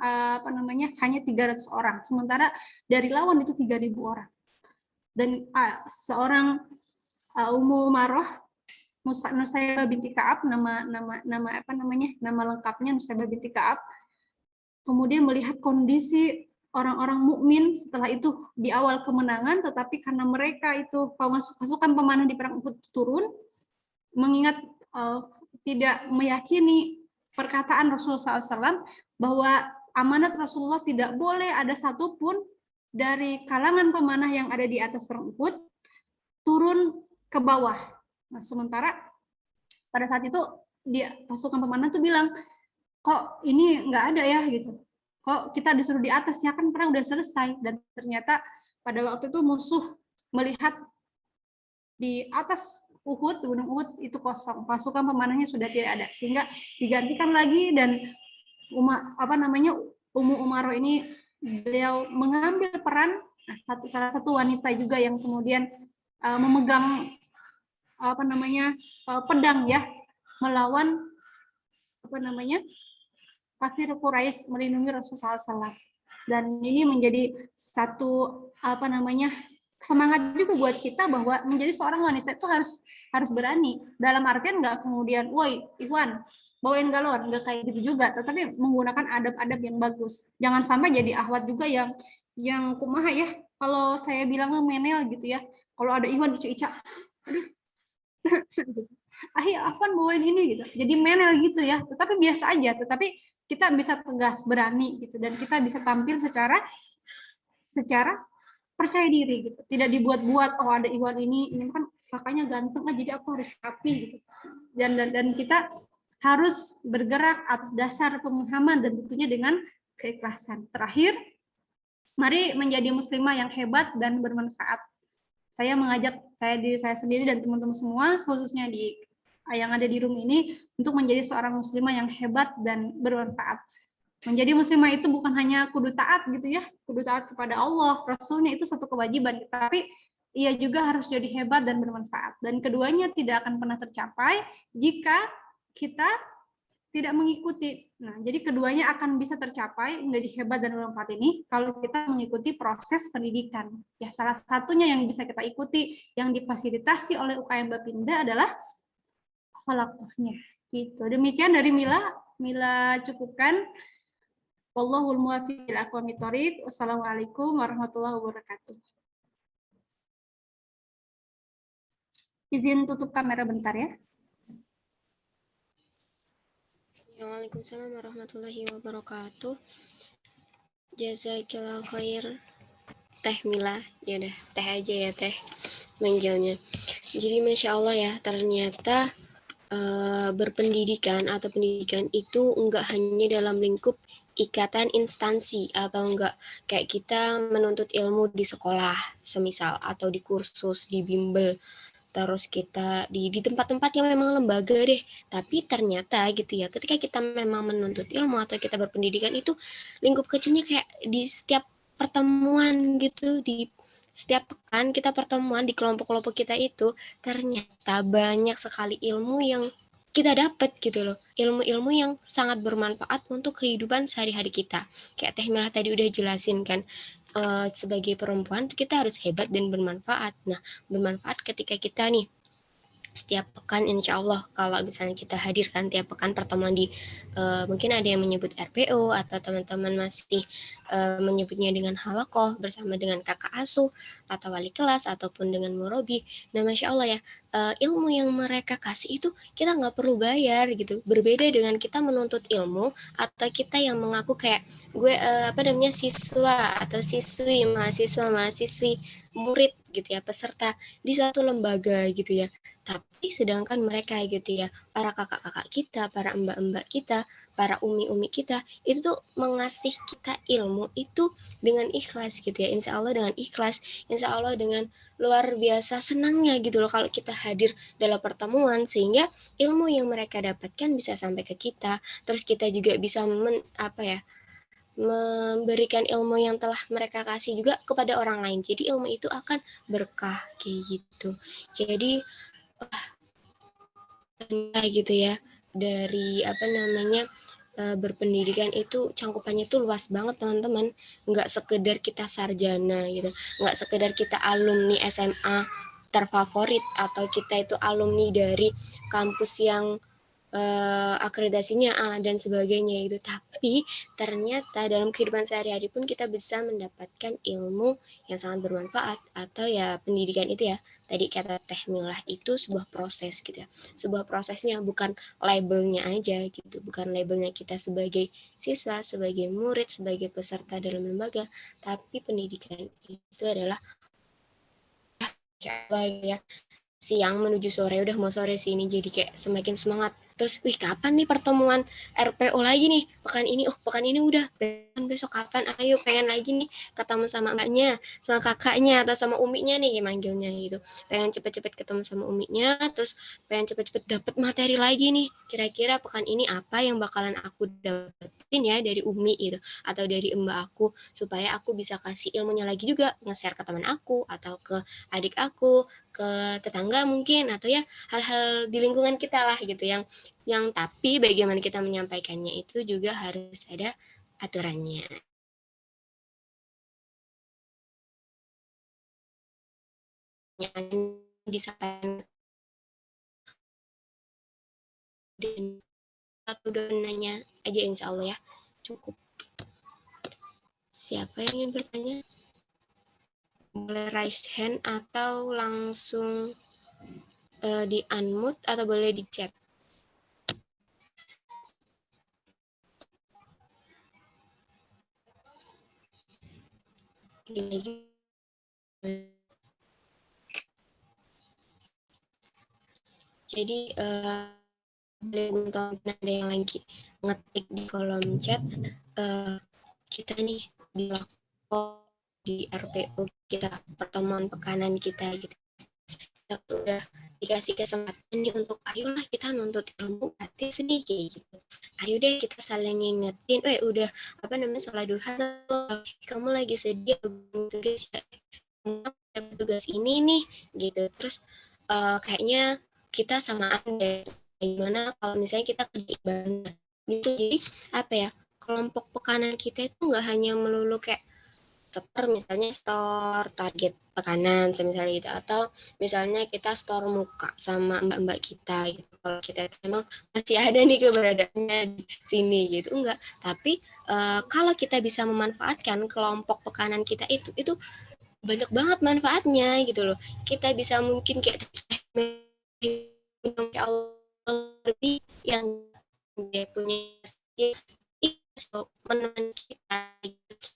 hanya 300 orang, sementara dari lawan itu 3.000 orang. Dan seorang Ummu Umaroh Nusaybah binti Ka'ab, nama lengkapnya Nusaybah binti Ka'ab, kemudian melihat kondisi orang-orang mukmin setelah itu di awal kemenangan, tetapi karena mereka itu pasukan pemanah di perang Uhud turun, mengingat tidak meyakini perkataan Rasulullah SAW bahwa amanat Rasulullah tidak boleh ada satupun dari kalangan pemanah yang ada di atas perang Uhud turun ke bawah. Nah, sementara pada saat itu pasukan pemanah tuh bilang, kok ini nggak ada ya gitu, kok kita disuruh di atas ya, kan perang udah selesai. Dan ternyata pada waktu itu musuh melihat di atas Uhud, gunung Uhud itu kosong, pasukan pemanahnya sudah tidak ada, sehingga digantikan lagi. Dan Ummu Umaroh ini beliau mengambil peran, salah satu wanita juga yang kemudian memegang pedang ya, melawan kafir Quraisy, melindungi Rasulullah SAW. Dan ini menjadi satu semangat juga buat kita bahwa menjadi seorang wanita itu harus berani. Dalam artian nggak kemudian, woi Iwan bawain galon, nggak kayak gitu juga, tetapi menggunakan adab-adab yang bagus. Jangan sampai jadi ahwat juga yang kumaha ya, kalau saya bilang menel gitu ya. Kalau ada Iwan Ica, aduh, Afwan bawain ini gitu. Jadi menel gitu ya. Tetapi biasa aja. Tetapi kita bisa tegas, berani gitu, dan kita bisa tampil secara percaya diri gitu. Tidak dibuat-buat, oh ada Iwan ini kan kakaknya ganteng, jadi aku harus rapi gitu. Dan kita harus bergerak atas dasar pemahaman dan tentunya dengan keikhlasan. Terakhir, mari menjadi muslimah yang hebat dan bermanfaat. Saya mengajak diri saya sendiri dan teman-teman semua, khususnya yang ada di room ini, untuk menjadi seorang muslimah yang hebat dan bermanfaat. Menjadi muslimah itu bukan hanya kudu taat gitu ya, kudu taat kepada Allah, Rasulnya itu satu kewajiban, tapi ia juga harus jadi hebat dan bermanfaat. Dan keduanya tidak akan pernah tercapai jika kita tidak mengikuti. Nah, jadi keduanya akan bisa tercapai menjadi hebat dan bermanfaat ini kalau kita mengikuti proses pendidikan. Ya, salah satunya yang bisa kita ikuti yang difasilitasi oleh UKM Bapinda adalah halakohnya. Gitu. Demikian dari Mila. Mila cukupkan. Wallahul muwaffiq ila aqwamit thoriq. Wassalamualaikum warahmatullahi wabarakatuh. Izin tutup kamera bentar ya. Waalaikumsalam warahmatullahi wabarakatuh. Jazakillah khair. Teh Mila, ya udah teh aja ya teh manggilnya. Jadi masya Allah ya, ternyata berpendidikan atau pendidikan itu enggak hanya dalam lingkup ikatan instansi atau enggak kayak kita menuntut ilmu di sekolah semisal atau di kursus, di bimbel, terus kita di tempat-tempat yang memang lembaga deh. Tapi ternyata gitu ya, ketika kita memang menuntut ilmu atau kita berpendidikan itu lingkup kecilnya kayak di setiap pertemuan gitu, di setiap pekan kita pertemuan di kelompok-kelompok kita itu ternyata banyak sekali ilmu yang kita dapat gitu loh, ilmu-ilmu yang sangat bermanfaat untuk kehidupan sehari-hari kita. Kayak Teh Milah tadi udah jelasin kan, sebagai perempuan kita harus hebat dan bermanfaat. Nah, bermanfaat ketika kita nih setiap pekan insya Allah kalau misalnya kita hadirkan tiap pekan pertemuan di mungkin ada yang menyebut RPO atau teman-teman masih menyebutnya dengan halakoh bersama dengan kakak asuh atau wali kelas ataupun dengan murabi. Nah masya Allah ya, ilmu yang mereka kasih itu kita nggak perlu bayar gitu, berbeda dengan kita menuntut ilmu atau kita yang mengaku kayak gue siswa atau siswi, mahasiswi, murid gitu ya, peserta di suatu lembaga gitu ya. Tapi sedangkan mereka gitu ya, para kakak-kakak kita, para mbak-mbak kita, para umi-umi kita, itu tuh mengasih kita ilmu itu dengan ikhlas gitu ya. Insya Allah dengan ikhlas, insya Allah dengan luar biasa senangnya gitu loh kalau kita hadir dalam pertemuan, sehingga ilmu yang mereka dapatkan bisa sampai ke kita. Terus kita juga bisa memberikan ilmu yang telah mereka kasih juga kepada orang lain. Jadi ilmu itu akan berkah kayak gitu. Jadi gitu ya, dari berpendidikan itu cangkupannya tuh luas banget teman-teman, nggak sekedar kita sarjana gitu, nggak sekedar kita alumni SMA terfavorit atau kita itu alumni dari kampus yang akreditasinya A dan sebagainya itu, tapi ternyata dalam kehidupan sehari-hari pun kita bisa mendapatkan ilmu yang sangat bermanfaat. Atau ya pendidikan itu ya, tadi kata Teh Milah itu sebuah proses gitu ya, sebuah prosesnya, bukan labelnya aja gitu, bukan labelnya kita sebagai siswa, sebagai murid, sebagai peserta dalam lembaga, tapi pendidikan itu adalah ya, siang menuju sore, udah mau sore sih ini, jadi kayak semakin semangat. Terus wih kapan nih pertemuan RPO lagi nih, pekan ini, pekan ini udah, besok kapan, ayo pengen lagi nih ketemu sama mbaknya, sama kakaknya, atau sama uminya nih manggilnya gitu, pengen cepet-cepet ketemu sama uminya, terus pengen cepet-cepet dapet materi lagi nih, kira-kira pekan ini apa yang bakalan aku dapetin ya dari umi gitu, atau dari mbak aku, supaya aku bisa kasih ilmunya lagi juga, nge-share ke teman aku, atau ke adik aku, ke tetangga mungkin, atau ya hal-hal di lingkungan kita lah gitu, yang tapi bagaimana kita menyampaikannya itu juga harus ada aturannya. Yang disampaikan dan satu donanya aja insya Allah ya cukup. Siapa yang ingin bertanya? Boleh raise hand atau langsung di unmute atau boleh di chat. Jadi boleh ada yang lagi ngetik di kolom chat, kita nih di di RPO kita, pertemuan pekanan kita gitu, kita udah dikasih kesempatan nih untuk ayolah kita nuntut ilmu gratis nih kayak gitu. Ayo deh kita saling ngingetin, udah apa namanya sholat duha, kamu lagi sedih tugas ya, dapat tugas ini nih gitu. Terus kayaknya kita samaan deh, gimana kalau misalnya kita kerja bareng gitu. Jadi apa ya, kelompok pekanan kita itu nggak hanya melulu kayak misalnya store target pekanan misalnya gitu, atau misalnya kita store muka sama mbak-mbak kita gitu, kalau kita memang masih ada nih keberadaannya di sini gitu, enggak. Tapi kalau kita bisa memanfaatkan kelompok pekanan kita itu banyak banget manfaatnya gitu loh. Kita bisa mungkin kayak lebih yang dia punya meneman kita gitu.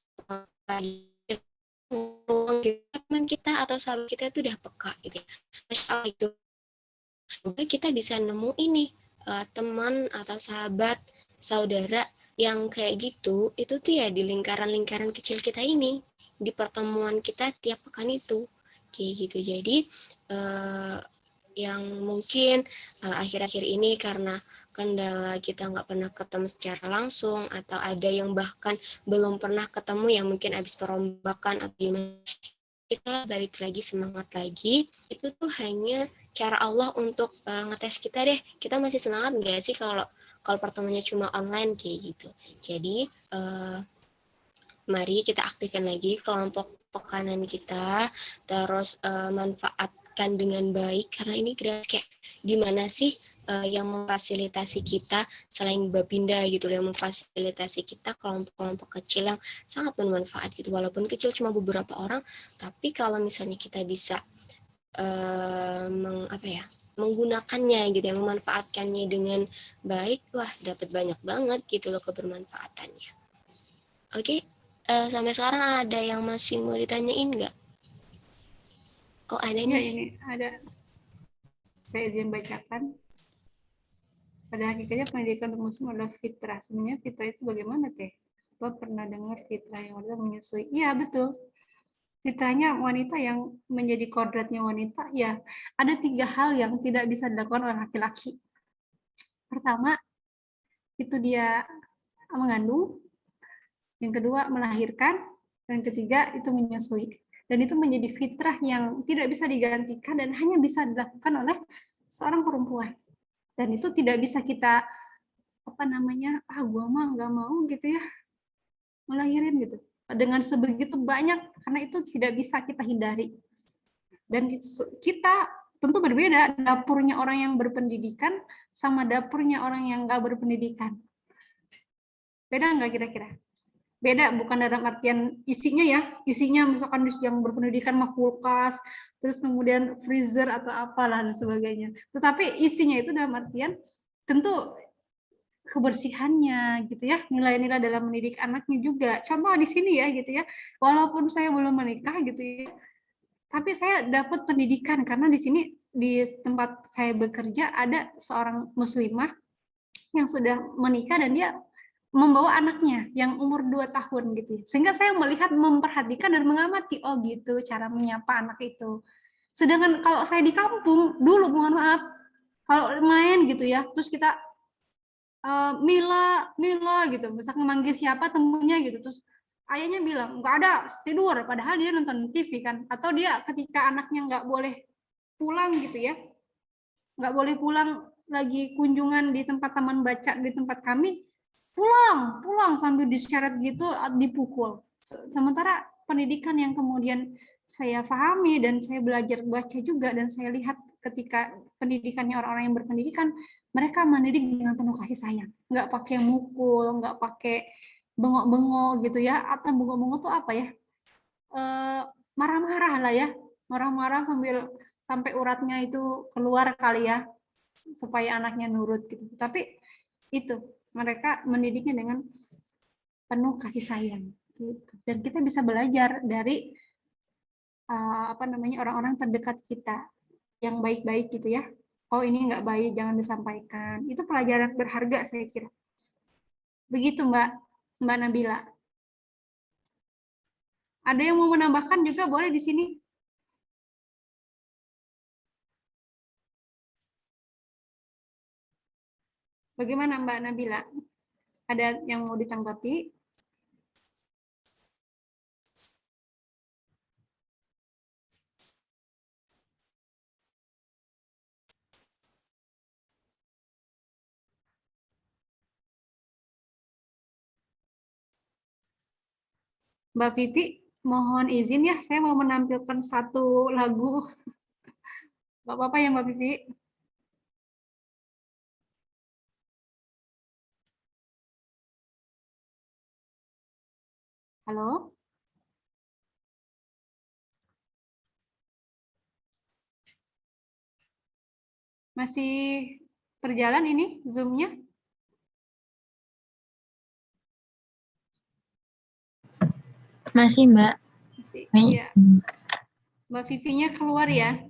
Lagi teman kita atau sahabat kita itu udah peka gitu ya. Masya Allah itu. Kita bisa nemu ini teman atau sahabat, saudara yang kayak gitu, itu tuh ya di lingkaran-lingkaran kecil kita ini, di pertemuan kita tiap pekan itu, kayak gitu. Jadi yang mungkin akhir-akhir ini karena kendala kita nggak pernah ketemu secara langsung, atau ada yang bahkan belum pernah ketemu yang mungkin habis perombakan atau gimana, kita balik lagi semangat lagi. Itu tuh hanya cara Allah untuk ngetes kita deh, kita masih semangat nggak sih kalau kalau pertemuannya cuma online kayak gitu. Jadi mari kita aktifkan lagi kelompok pekanan kita, terus manfaatkan dengan baik, karena ini gratis. Kayak gimana sih yang memfasilitasi kita selain Bapinda gitu, yang memfasilitasi kita kelompok-kelompok kecil yang sangat bermanfaat gitu, walaupun kecil cuma beberapa orang, tapi kalau misalnya kita bisa menggunakannya gitu ya, memanfaatkannya dengan baik, wah dapat banyak banget gitu loh kebermanfaatannya. Oke, sampai sekarang ada yang masih mau ditanyain nggak? Oh ada Ya, nih. ini ada. Saya izin bacakan. Pada hakikatnya pendidikan untuk muslim adalah fitrah. Sebenarnya fitrah itu bagaimana teh? Sebab pernah dengar fitrah yang adalah menyusui. Iya betul. Fitrahnya wanita yang menjadi kodratnya wanita. Ya, ada 3 hal yang tidak bisa dilakukan oleh laki-laki. Pertama, itu dia mengandung. Yang kedua, melahirkan. Dan ketiga, itu menyusui. Dan itu menjadi fitrah yang tidak bisa digantikan dan hanya bisa dilakukan oleh seorang perempuan. Dan itu tidak bisa kita gua mah nggak mau gitu ya melahirin gitu dengan sebegitu banyak, karena itu tidak bisa kita hindari. Dan kita tentu berbeda dapurnya orang yang berpendidikan sama dapurnya orang yang nggak berpendidikan. Beda nggak kira-kira? Beda, bukan dalam artian isinya ya, isinya misalkan yang berpendidikan mah kulkas, terus kemudian freezer atau apalah dan sebagainya. Tetapi isinya itu dalam artian tentu kebersihannya gitu ya, nilai-nilai dalam mendidik anaknya juga. Contoh di sini ya gitu ya, walaupun saya belum menikah gitu ya, tapi saya dapat pendidikan karena di sini di tempat saya bekerja ada seorang muslimah yang sudah menikah dan dia membawa anaknya yang umur 2 tahun gitu. Sehingga saya melihat, memperhatikan dan mengamati, oh gitu cara menyapa anak itu. Sedangkan kalau saya di kampung dulu, mohon maaf, kalau main gitu ya, terus kita Mila, Mila gitu, misalnya manggil siapa temunya gitu, terus ayahnya bilang nggak ada, tidur, padahal dia nonton TV kan, atau dia ketika anaknya nggak boleh pulang gitu ya, nggak boleh pulang lagi kunjungan di tempat taman baca di tempat kami, pulang sambil diseret gitu, dipukul. Sementara pendidikan yang kemudian saya pahami dan saya belajar baca juga dan saya lihat ketika pendidikannya orang-orang yang berpendidikan, mereka mendidik dengan penuh kasih sayang, nggak pakai mukul, nggak pakai bengok-bengok gitu ya, atau bengok-bengok tuh apa ya, marah-marah lah ya, marah-marah sampai uratnya itu keluar kali ya, supaya anaknya nurut gitu. Tapi itu mereka mendidiknya dengan penuh kasih sayang gitu. Dan kita bisa belajar dari orang-orang terdekat kita yang baik-baik gitu ya. Oh ini nggak baik, jangan disampaikan. Itu pelajaran berharga saya kira. Begitu Mbak Nabila. Ada yang mau menambahkan juga boleh di sini. Bagaimana Mbak Nabila? Ada yang mau ditanggapi? Mbak Vivi, mohon izin ya, saya mau menampilkan satu lagu. Gak apa-apa ya Mbak Vivi? Halo? Masih berjalan ini Zoom-nya? Masih, Mbak. Masih. Baik. Iya. Mbak Vivi-nya keluar ya.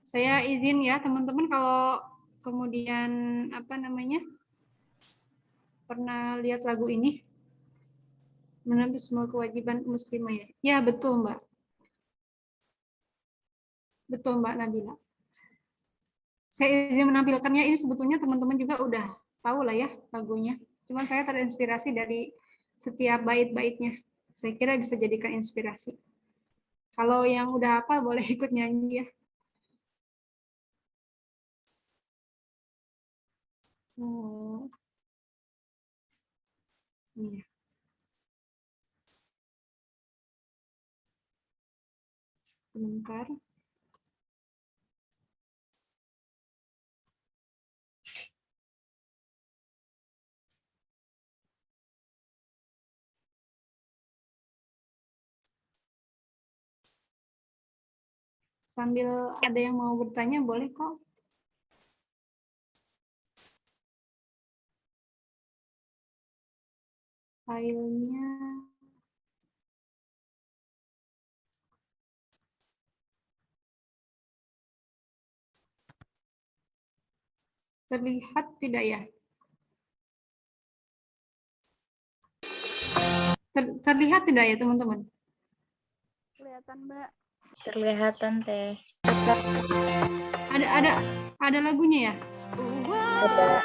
Saya izin ya teman-teman kalau kemudian apa namanya pernah lihat lagu ini menempuh semua kewajiban muslimah ya. Ya betul Mbak. Betul Mbak Nabila. Saya izin menampilkannya, ini sebetulnya teman-teman juga udah tahu lah ya lagunya. Cuma saya terinspirasi dari setiap bait-baitnya. Saya kira bisa jadikan inspirasi. Kalau yang udah hafal boleh ikut nyanyi ya. Oh. Iya. Sebentar. Sambil ada yang mau bertanya, boleh kok. Filenya terlihat tidak ya? Terlihat tidak ya teman-teman? Kelihatan, Mbak. Terlihatan, Teh. Ada lagunya ya? Ada.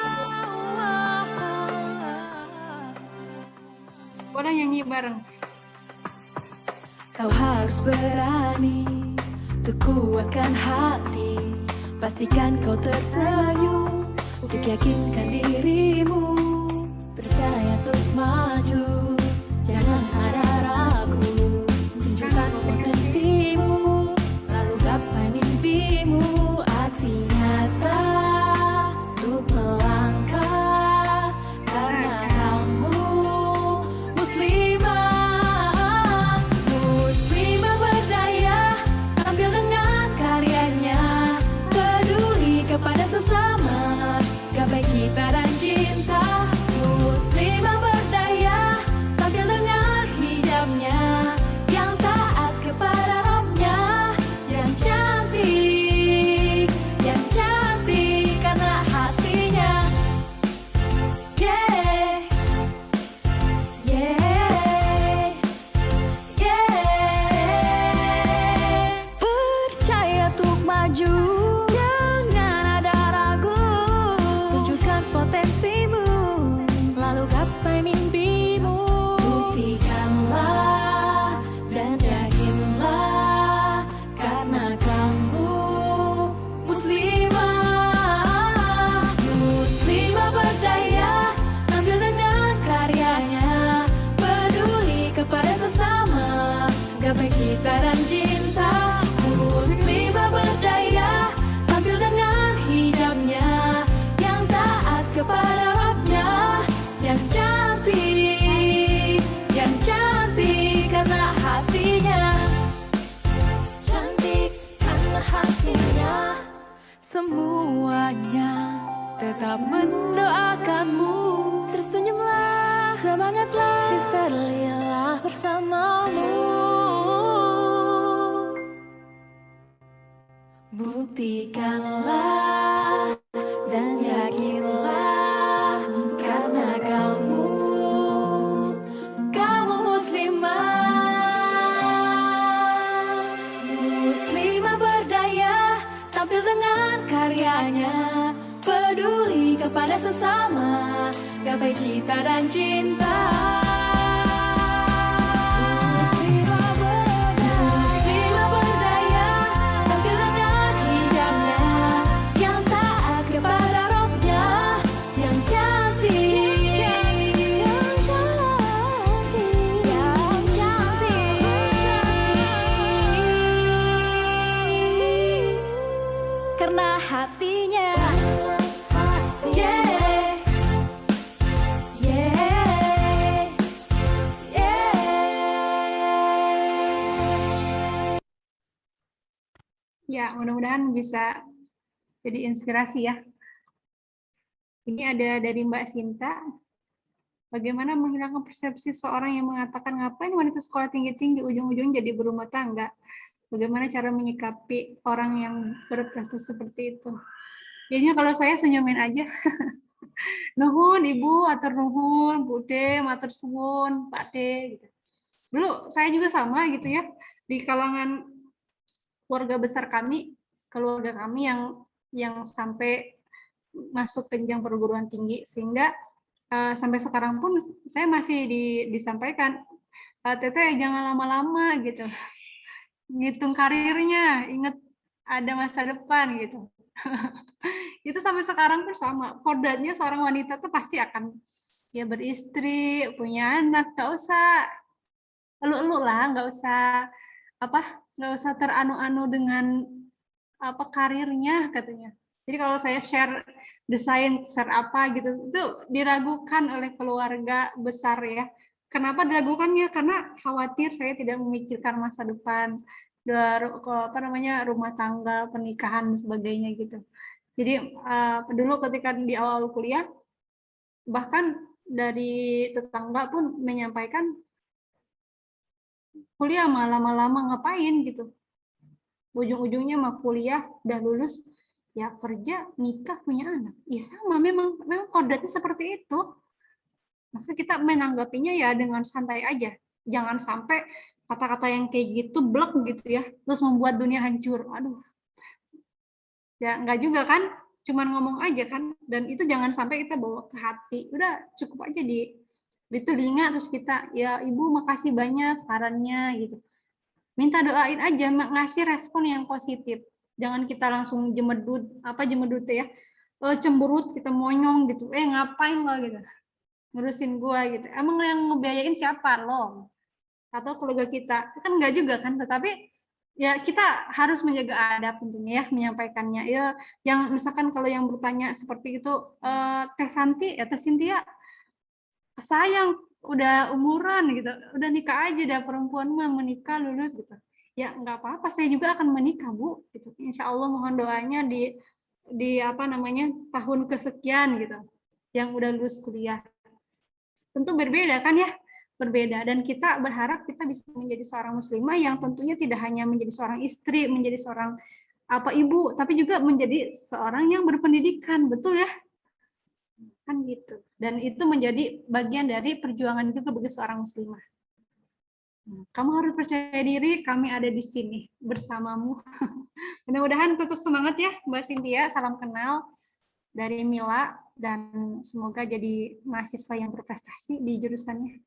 Boleh nyanyi bareng. Kau harus berani untuk kuatkan hati. Pastikan kau tersenyum untuk yakinkan dirimu. Percaya untuk maju, jangan ada ragu. Tunjukkan potensimu, lalu gapai mimpimu. Aksi nyata untuk melangkah, karena kamu muslimah. Muslimah berdaya, tampil dengan karyanya, peduli kepada sesama, gapai cita dan cinta. Muslimah berdaya, tampil dengan hijabnya, yang taat kepada Rabbnya, yang cantik karena hatinya. Yeah, yeah, yeah. Percaya untuk maju, jangan ada ragu. Tunjukkan potensimu, lalu gapai mimpimu. Buktikanlah dan yakinlah, karena kamu muslimah. Muslimah berdaya, tampil dengan karyanya, peduli kepada sesama, gapai cita dan cinta. Muslimah berdaya, tampil dengan hijabnya, yang taat kepada Rabbnya, yang cantik karena hatinya. Cantik karena hatinya. Semuanya tetap mendoakanmu. Tersenyumlah, semangatlah, Sister Lila bersamamu. Buktikanlah dan yakinlah, karena kamu muslimah. pada sesama, gapai cita dan cinta. Muslimah berdaya, tampil dengan hijabnya, yang taat kepada Rabbnya, yang cantik, yang cantik, yang cantik, karena hatinya. Yeah, yeah, yeah. Ya, mudah-mudahan bisa jadi inspirasi ya. Ini ada dari Mbak Sinta. Bagaimana menghilangkan persepsi seorang yang mengatakan ngapain wanita sekolah tinggi-tinggi ujung-ujung jadi berumah tangga? Bagaimana cara menyikapi orang yang berprestasi seperti itu? Jadinya kalau saya senyumin aja. Nuhun Ibu, atur nuhun, Bude, matur suwun, Pak De. Gitu. Dulu saya juga sama gitu ya, di kalangan keluarga besar kami, keluarga kami yang sampai masuk ke jenjang perguruan tinggi, sehingga sampai sekarang pun saya masih disampaikan, Teteh jangan lama-lama gitu, ngitung karirnya, ingat ada masa depan gitu. Itu sampai sekarang pun sama, kodratnya seorang wanita tuh pasti akan ya beristri, punya anak, nggak usah elu-elu lah, nggak usah teranu-anu dengan apa karirnya katanya. Jadi kalau saya share desain, share apa gitu, itu diragukan oleh keluarga besar ya. Kenapa diragukannya? Karena khawatir saya tidak memikirkan masa depan, rumah tangga, pernikahan dan sebagainya gitu. Jadi dulu ketika di awal kuliah, bahkan dari tetangga pun menyampaikan kuliah mah lama-lama ngapain gitu. Ujung-ujungnya mah kuliah udah lulus ya kerja, nikah, punya anak. Ya sama, memang kodratnya seperti itu. Maka kita menanggapinya ya dengan santai aja. Jangan sampai kata-kata yang kayak gitu blek gitu ya, terus membuat dunia hancur. Aduh. Ya enggak juga kan, cuman ngomong aja kan, dan itu jangan sampai kita bawa ke hati. Udah cukup aja di telinga, terus kita ya Ibu makasih banyak sarannya gitu. Minta doain aja, ngasih respon yang positif. Jangan kita langsung jemedut ya, cemberut, kita monyong gitu. Ngapain lo gitu, ngurusin gua gitu. Emang yang ngebiayain siapa lo? Atau keluarga kita? Kan enggak juga kan, tetapi ya kita harus menjaga adab tentunya ya, menyampaikannya. Ya, yang misalkan kalau yang bertanya seperti itu, Teh Santi, ya Teh Sintia, sayang udah umuran gitu, udah nikah aja, dah perempuan mah menikah lulus gitu. Ya nggak apa-apa, saya juga akan menikah Bu. Gitu. Insya Allah mohon doanya di tahun kesekian gitu, yang udah lulus kuliah. Tentu berbeda kan ya, berbeda. Dan kita berharap kita bisa menjadi seorang muslimah yang tentunya tidak hanya menjadi seorang istri, menjadi seorang ibu, tapi juga menjadi seorang yang berpendidikan, betul ya? Kan gitu. Dan itu menjadi bagian dari perjuangan juga bagi seorang muslimah. Kamu harus percaya diri, kami ada di sini bersamamu. Mudah-mudahan tetap semangat ya Mbak Cynthia, salam kenal dari Mila, dan semoga jadi mahasiswa yang berprestasi di jurusannya.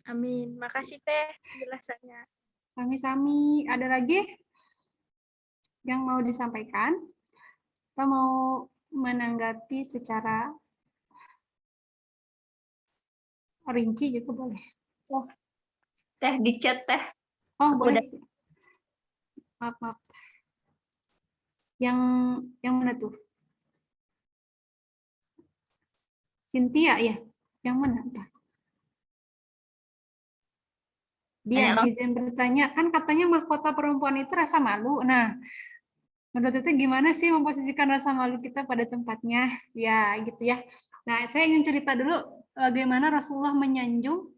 Amin. Makasih Teh penjelasannya. Sami-sami. Ada lagi yang mau disampaikan? Kita mau menanggapi secara rinci juga boleh. Oh, Teh di chat Teh. Oh, Aku boleh. udah. Maaf. Yang mana tuh? Cynthia ya? Yang mana? Dia izin bertanya, kan katanya mahkota perempuan itu rasa malu. Nah, menurut itu gimana sih memposisikan rasa malu kita pada tempatnya? Ya, gitu ya. Nah, saya ingin cerita dulu bagaimana Rasulullah menyanjung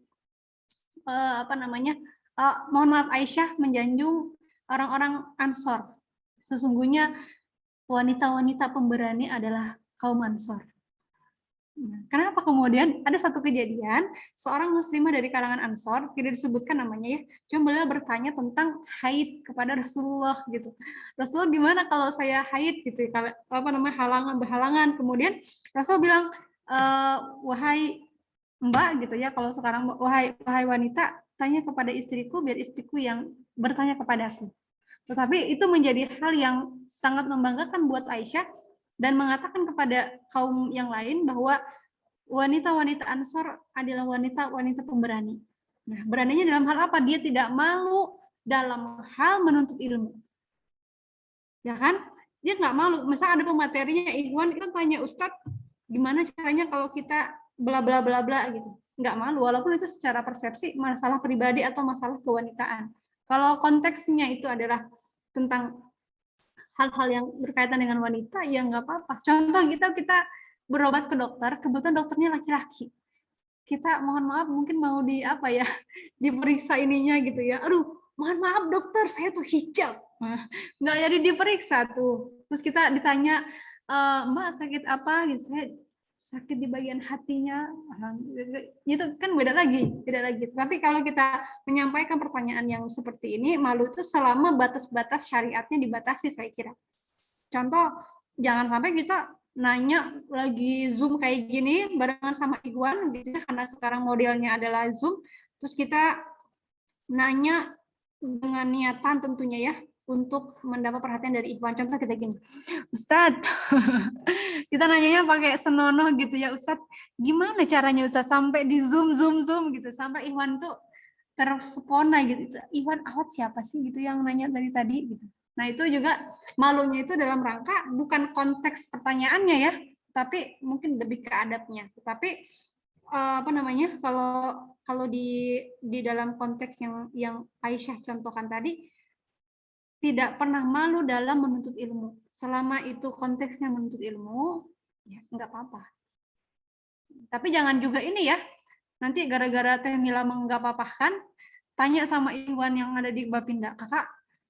mohon maaf, Aisyah menjanjung orang-orang Ansor. Sesungguhnya wanita-wanita pemberani adalah kaum Ansor. Nah, kenapa kemudian ada satu kejadian seorang muslimah dari kalangan Ansor, tidak disebutkan namanya ya, cuma beliau bertanya tentang haid kepada Rasulullah gitu. Rasulullah gimana kalau saya haid gitu ya, kalau apa namanya berhalangan. Kemudian Rasul bilang, wahai Mbak gitu ya, kalau sekarang wahai wanita, tanya kepada istriku biar istriku yang bertanya kepadaku. Tetapi itu menjadi hal yang sangat membanggakan buat Aisyah dan mengatakan kepada kaum yang lain bahwa wanita-wanita Ansor adalah wanita-wanita pemberani. Nah, beraninya dalam hal apa? Dia tidak malu dalam hal menuntut ilmu. Ya kan? Dia nggak malu. Misal ada pematerinya, Ikhwan, kita tanya, Ustadz, gimana caranya kalau kita bla bla bla bla gitu. Nggak malu, walaupun itu secara persepsi masalah pribadi atau masalah kewanitaan. Kalau konteksnya itu adalah tentang hal-hal yang berkaitan dengan wanita, ya nggak apa-apa. Contoh kita berobat ke dokter, kebetulan dokternya laki-laki. Kita mohon maaf mungkin mau diperiksa ininya gitu ya. Aduh, mohon maaf dokter, saya tuh hijab. Nah, nggak jadi diperiksa tuh. Terus kita ditanya, Mbak sakit apa? Gitu, saya sakit di bagian hatinya. Itu kan beda lagi. Tapi kalau kita menyampaikan pertanyaan yang seperti ini, malu itu selama batas-batas syariatnya dibatasi, saya kira. Contoh, jangan sampai kita nanya lagi Zoom kayak gini barengan sama Ikhwan gitu, karena sekarang modelnya adalah Zoom, terus kita nanya dengan niatan tentunya ya untuk mendapat perhatian dari Ikhwan. Contoh kita gini, Ustadz, kita nanyanya pakai senonoh gitu ya, Ustadz, gimana caranya Ustadz sampai di Zoom gitu, sampai Ikhwan tuh terpesona gitu. Ikhwan awat siapa sih gitu yang nanya dari tadi gitu. Nah, itu juga malunya itu dalam rangka bukan konteks pertanyaannya ya, tapi mungkin lebih ke adabnya. Tapi kalau di dalam konteks yang Aisyah contohkan tadi, tidak pernah malu dalam menuntut ilmu. Selama itu konteksnya menuntut ilmu, ya nggak apa-apa. Tapi jangan juga ini ya, nanti gara-gara Teh Mila nggak apa-apakan, tanya sama Ikhwan yang ada di Bapinda, kakak,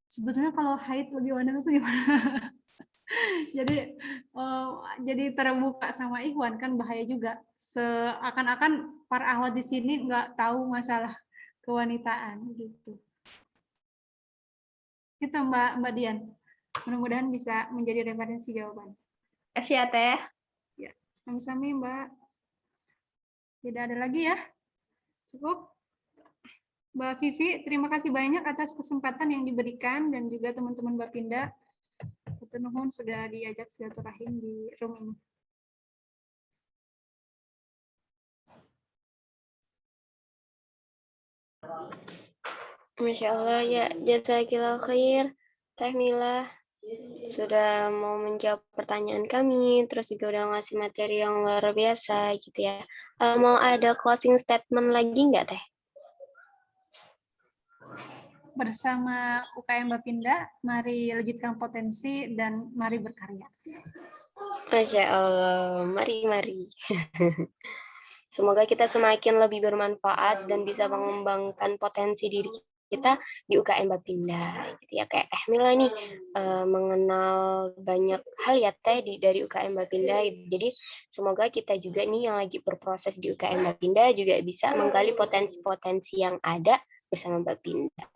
sebetulnya kalau haid lebih wanita itu gimana? jadi terbuka sama Ikhwan kan bahaya juga. Seakan-akan para ahwat di sini nggak tahu masalah kewanitaan gitu. Gitu Mbak Dian. Mudah-mudahan bisa menjadi referensi jawaban. Kasih ya Teh. Ya, sami-sami Mbak. Tidak ada lagi ya? Cukup? Mbak Vivi, terima kasih banyak atas kesempatan yang diberikan dan juga teman-teman Bapinda. Hatur nuhun sudah diajak silaturahim di room ini. Masya Allah ya, jazakillah khair, Teh Mila sudah mau menjawab pertanyaan kami, terus juga udah ngasih materi yang luar biasa gitu ya. Mau ada closing statement lagi nggak Teh? Bersama UKM Bapinda, mari wujudkan potensi dan mari berkarya. Masya Allah, mari. Semoga kita semakin lebih bermanfaat dan bisa mengembangkan potensi diri kita di UKM Bapinda. Gitu ya, kayak Teh Mila nih mengenal banyak hal ya Teh dari UKM Bapinda. Jadi semoga kita juga nih yang lagi berproses di UKM Bapinda juga bisa menggali potensi-potensi yang ada bersama Bapinda.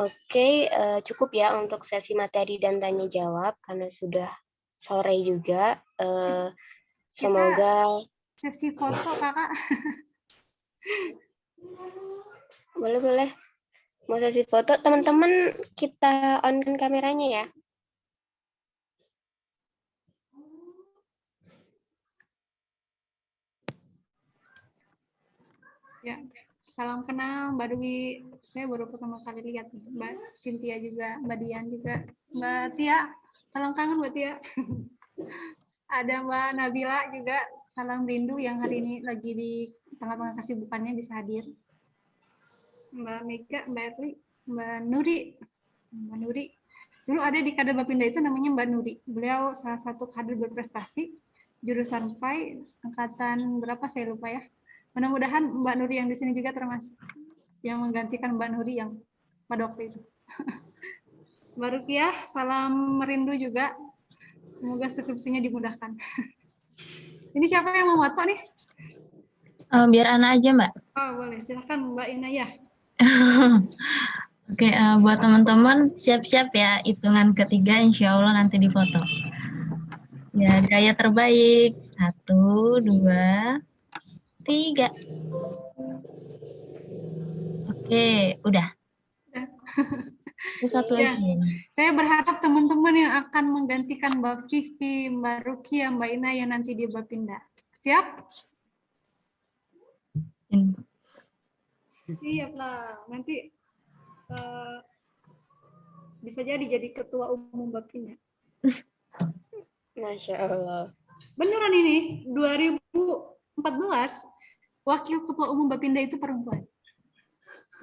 Oke, cukup ya untuk sesi materi dan tanya jawab karena sudah sore juga. Semoga sesi foto kakak. boleh. Mau sesi foto, teman-teman kita on kameranya ya. Ya, salam kenal Mbak Dwi. Saya baru pertama kali lihat Mbak Cynthia juga, Mbak Dian juga, Mbak Tia. Salam kangen Mbak Tia. Ada Mbak Nabila juga, salam rindu yang hari ini lagi di tengah-tengah kesibukannya bisa hadir. Mbak Mega, Mbak Erli, Mbak Nuri. Dulu ada di kader Bapinda itu namanya Mbak Nuri. Beliau salah satu kader berprestasi, jurusan PAI, angkatan berapa saya lupa ya. Mudah-mudahan Mbak Nuri yang di sini juga termasuk yang menggantikan Mbak Nuri yang pada waktu itu. Mbak Rukiah, salam merindu juga. Semoga skripsinya dimudahkan. Ini siapa yang mau foto nih? Biar Ana aja, Mbak. Oh, boleh. Silahkan Mbak Inayah. Oke, buat teman-teman siap-siap ya, hitungan ketiga insya Allah nanti difoto. Ya, gaya terbaik. 1, 2, 3. Oke, udah. Terus satu Ya, lagi. saya berharap teman-teman yang akan menggantikan Mbak Vivi, Mbak Rukia, Mbak Inayah nanti di Bapinda. Siap? Siap lah. Nanti bisa jadi ketua umum Bapinda. Masya Allah. Beneran ini, 2014 wakil ketua umum Bapinda itu perempuan.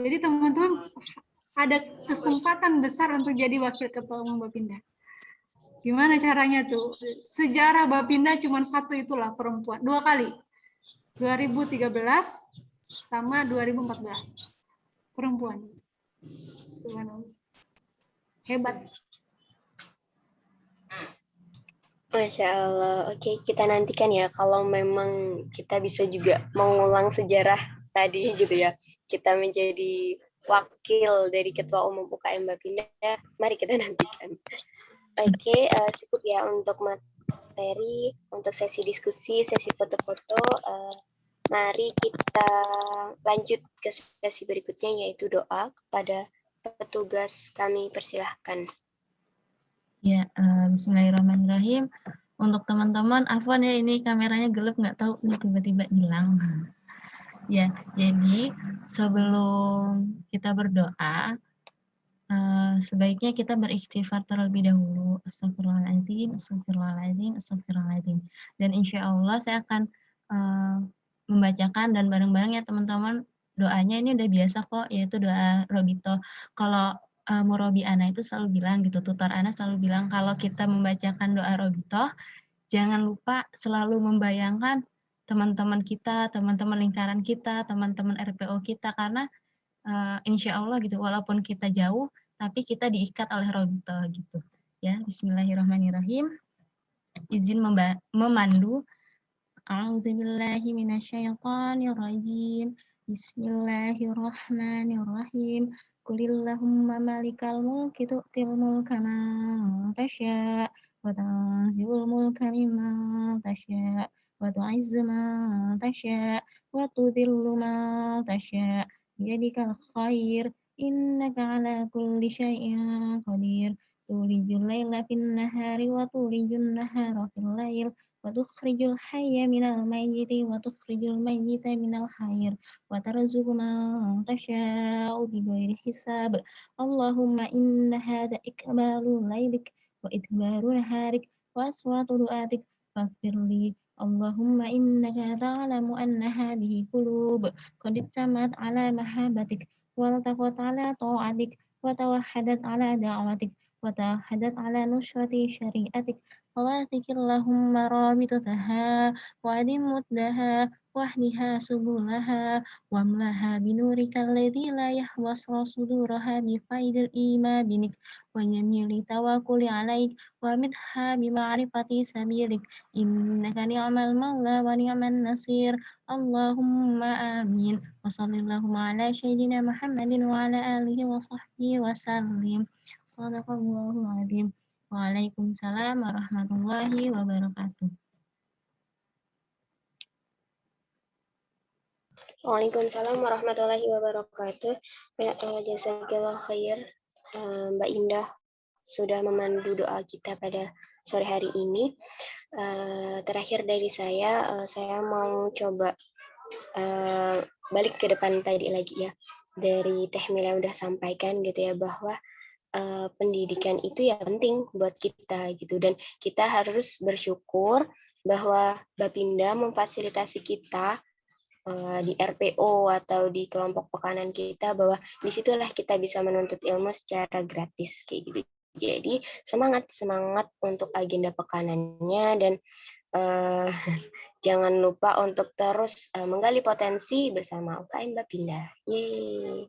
Jadi teman-teman ada kesempatan besar untuk jadi wakil ketua umum Bapinda. Gimana caranya tuh? Sejarah Bapinda cuma satu itulah perempuan. 2 kali. 2013 sama 2014. Perempuan. Subhanallah. Hebat. Masya Allah. Oke, kita nantikan ya kalau memang kita bisa juga mengulang sejarah tadi gitu ya. Kita menjadi wakil dari Ketua Umum UKM Bapinda. Mari kita nantikan. Oke, cukup ya untuk materi, untuk sesi diskusi, sesi foto-foto. Mari kita lanjut ke sesi berikutnya yaitu doa kepada petugas kami persilahkan. Ya, bismillahirrahmanirrahim. Untuk teman-teman, afwan ya ini kameranya gelap, nggak tahu nih tiba-tiba hilang. Ya, jadi sebelum kita berdoa, sebaiknya kita beristighfar terlebih dahulu. Astagfirullahaladzim, astagfirullahaladzim, astagfirullahaladzim. Dan insya Allah saya akan membacakan dan bareng-bareng ya teman-teman. Doanya ini udah biasa kok, yaitu doa Robito. Kalau Murabi Ana itu selalu bilang gitu, tutor Ana selalu bilang kalau kita membacakan doa Robito, jangan lupa selalu membayangkan teman-teman kita, teman-teman lingkaran kita, teman-teman RPO kita, karena insya Allah gitu, walaupun kita jauh, tapi kita diikat oleh Robito gitu. Ya, bismillahirrahmanirrahim. Izin memandu. A'udzubillahi minasyaitonirrajim. Bismillahirrahmanirrahim. Qulillahumma malikal mulki tu'til mulka man tasya' wa tanzi'ul mulka mimman tasya' wa tu'izzu man tasya' wa tudhillu man tasya' biyadikal khair innaka ala kulli syai'in qadir tulijul laila fin nahari wa tulijun nahara fil lail وتخرج الحي من الميت وتخرج الميت من الحي وترزق من تشاء بغير حساب اللهم إن هذا إكمال ليلك وإدبار نهارك وأصوات دعاتك فاغفر لي اللهم إنك تعلم أن هذه قلوب قد اجتمعت على محبتك والتقت على طاعتك وتوحدت على دعوتك وتوحدت على نصرة شريعتك وواثق اللهم رابطتها وأدم مدها واهدها سبلها واملها بنورك الذي لا يحوص صدورها بفيض الإيمان بك وجميل التوكل عليك ومدها بمعرفة سبيلك إنك نعم المولى ونعم النصير اللهم آمين وصلى اللهم على سيدنا محمد وعلى آله وصحبه وسلم صدق الله العظيم. Waalaikumsalam warahmatullahi wabarakatuh. Waalaikumsalam warahmatullahi wabarakatuh. Jazakallah khair. Mbak Indah sudah memandu doa kita pada sore hari ini. Terakhir dari saya mau coba balik ke depan tadi lagi ya. Dari Teh Mila udah sampaikan gitu ya bahwa pendidikan itu ya penting buat kita gitu, dan kita harus bersyukur bahwa Bapinda memfasilitasi kita di RPO atau di kelompok pekanan kita, bahwa disitulah kita bisa menuntut ilmu secara gratis kayak gitu. Jadi semangat untuk agenda pekanannya, dan jangan lupa untuk terus menggali potensi bersama UKM Bapinda. Yeay.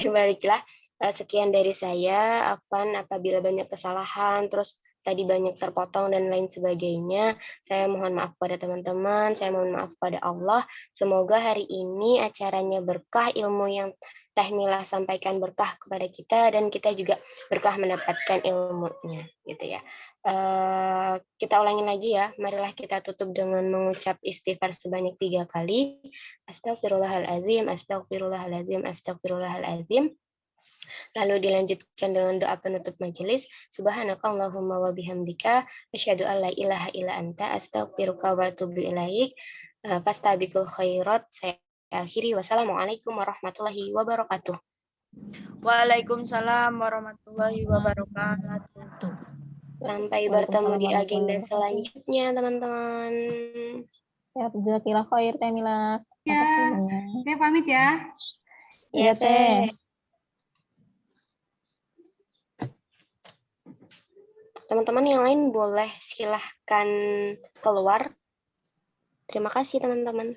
Baiklah, sekian dari saya. Apabila banyak kesalahan, terus tadi banyak terpotong dan lain sebagainya. Saya mohon maaf pada teman-teman, saya mohon maaf pada Allah. Semoga hari ini acaranya berkah, ilmu yang Teh Mila sampaikan berkah kepada kita, dan kita juga berkah mendapatkan ilmunya, gitu ya. Kita ulangin lagi ya. Marilah kita tutup dengan mengucap istighfar sebanyak 3 kali. Astagfirullahaladzim, astagfirullahaladzim, astagfirullahaladzim. Lalu dilanjutkan dengan doa penutup majelis. Subhanakallahumma wa bihamdika asyhadu an la ilaha illa anta astaghfiruka wa atubu ilaik. Fastabiqul khairat. Saya akhiri. Wassalamualaikum warahmatullahi wabarakatuh. Waalaikumsalam warahmatullahi wabarakatuh. Sampai bertemu di agenda selanjutnya, teman-teman. Siap, jazakallah khair Teh Mila. Ya, saya pamit ya. Ya, Teh. Teman-teman yang lain boleh silahkan keluar. Terima kasih, teman-teman.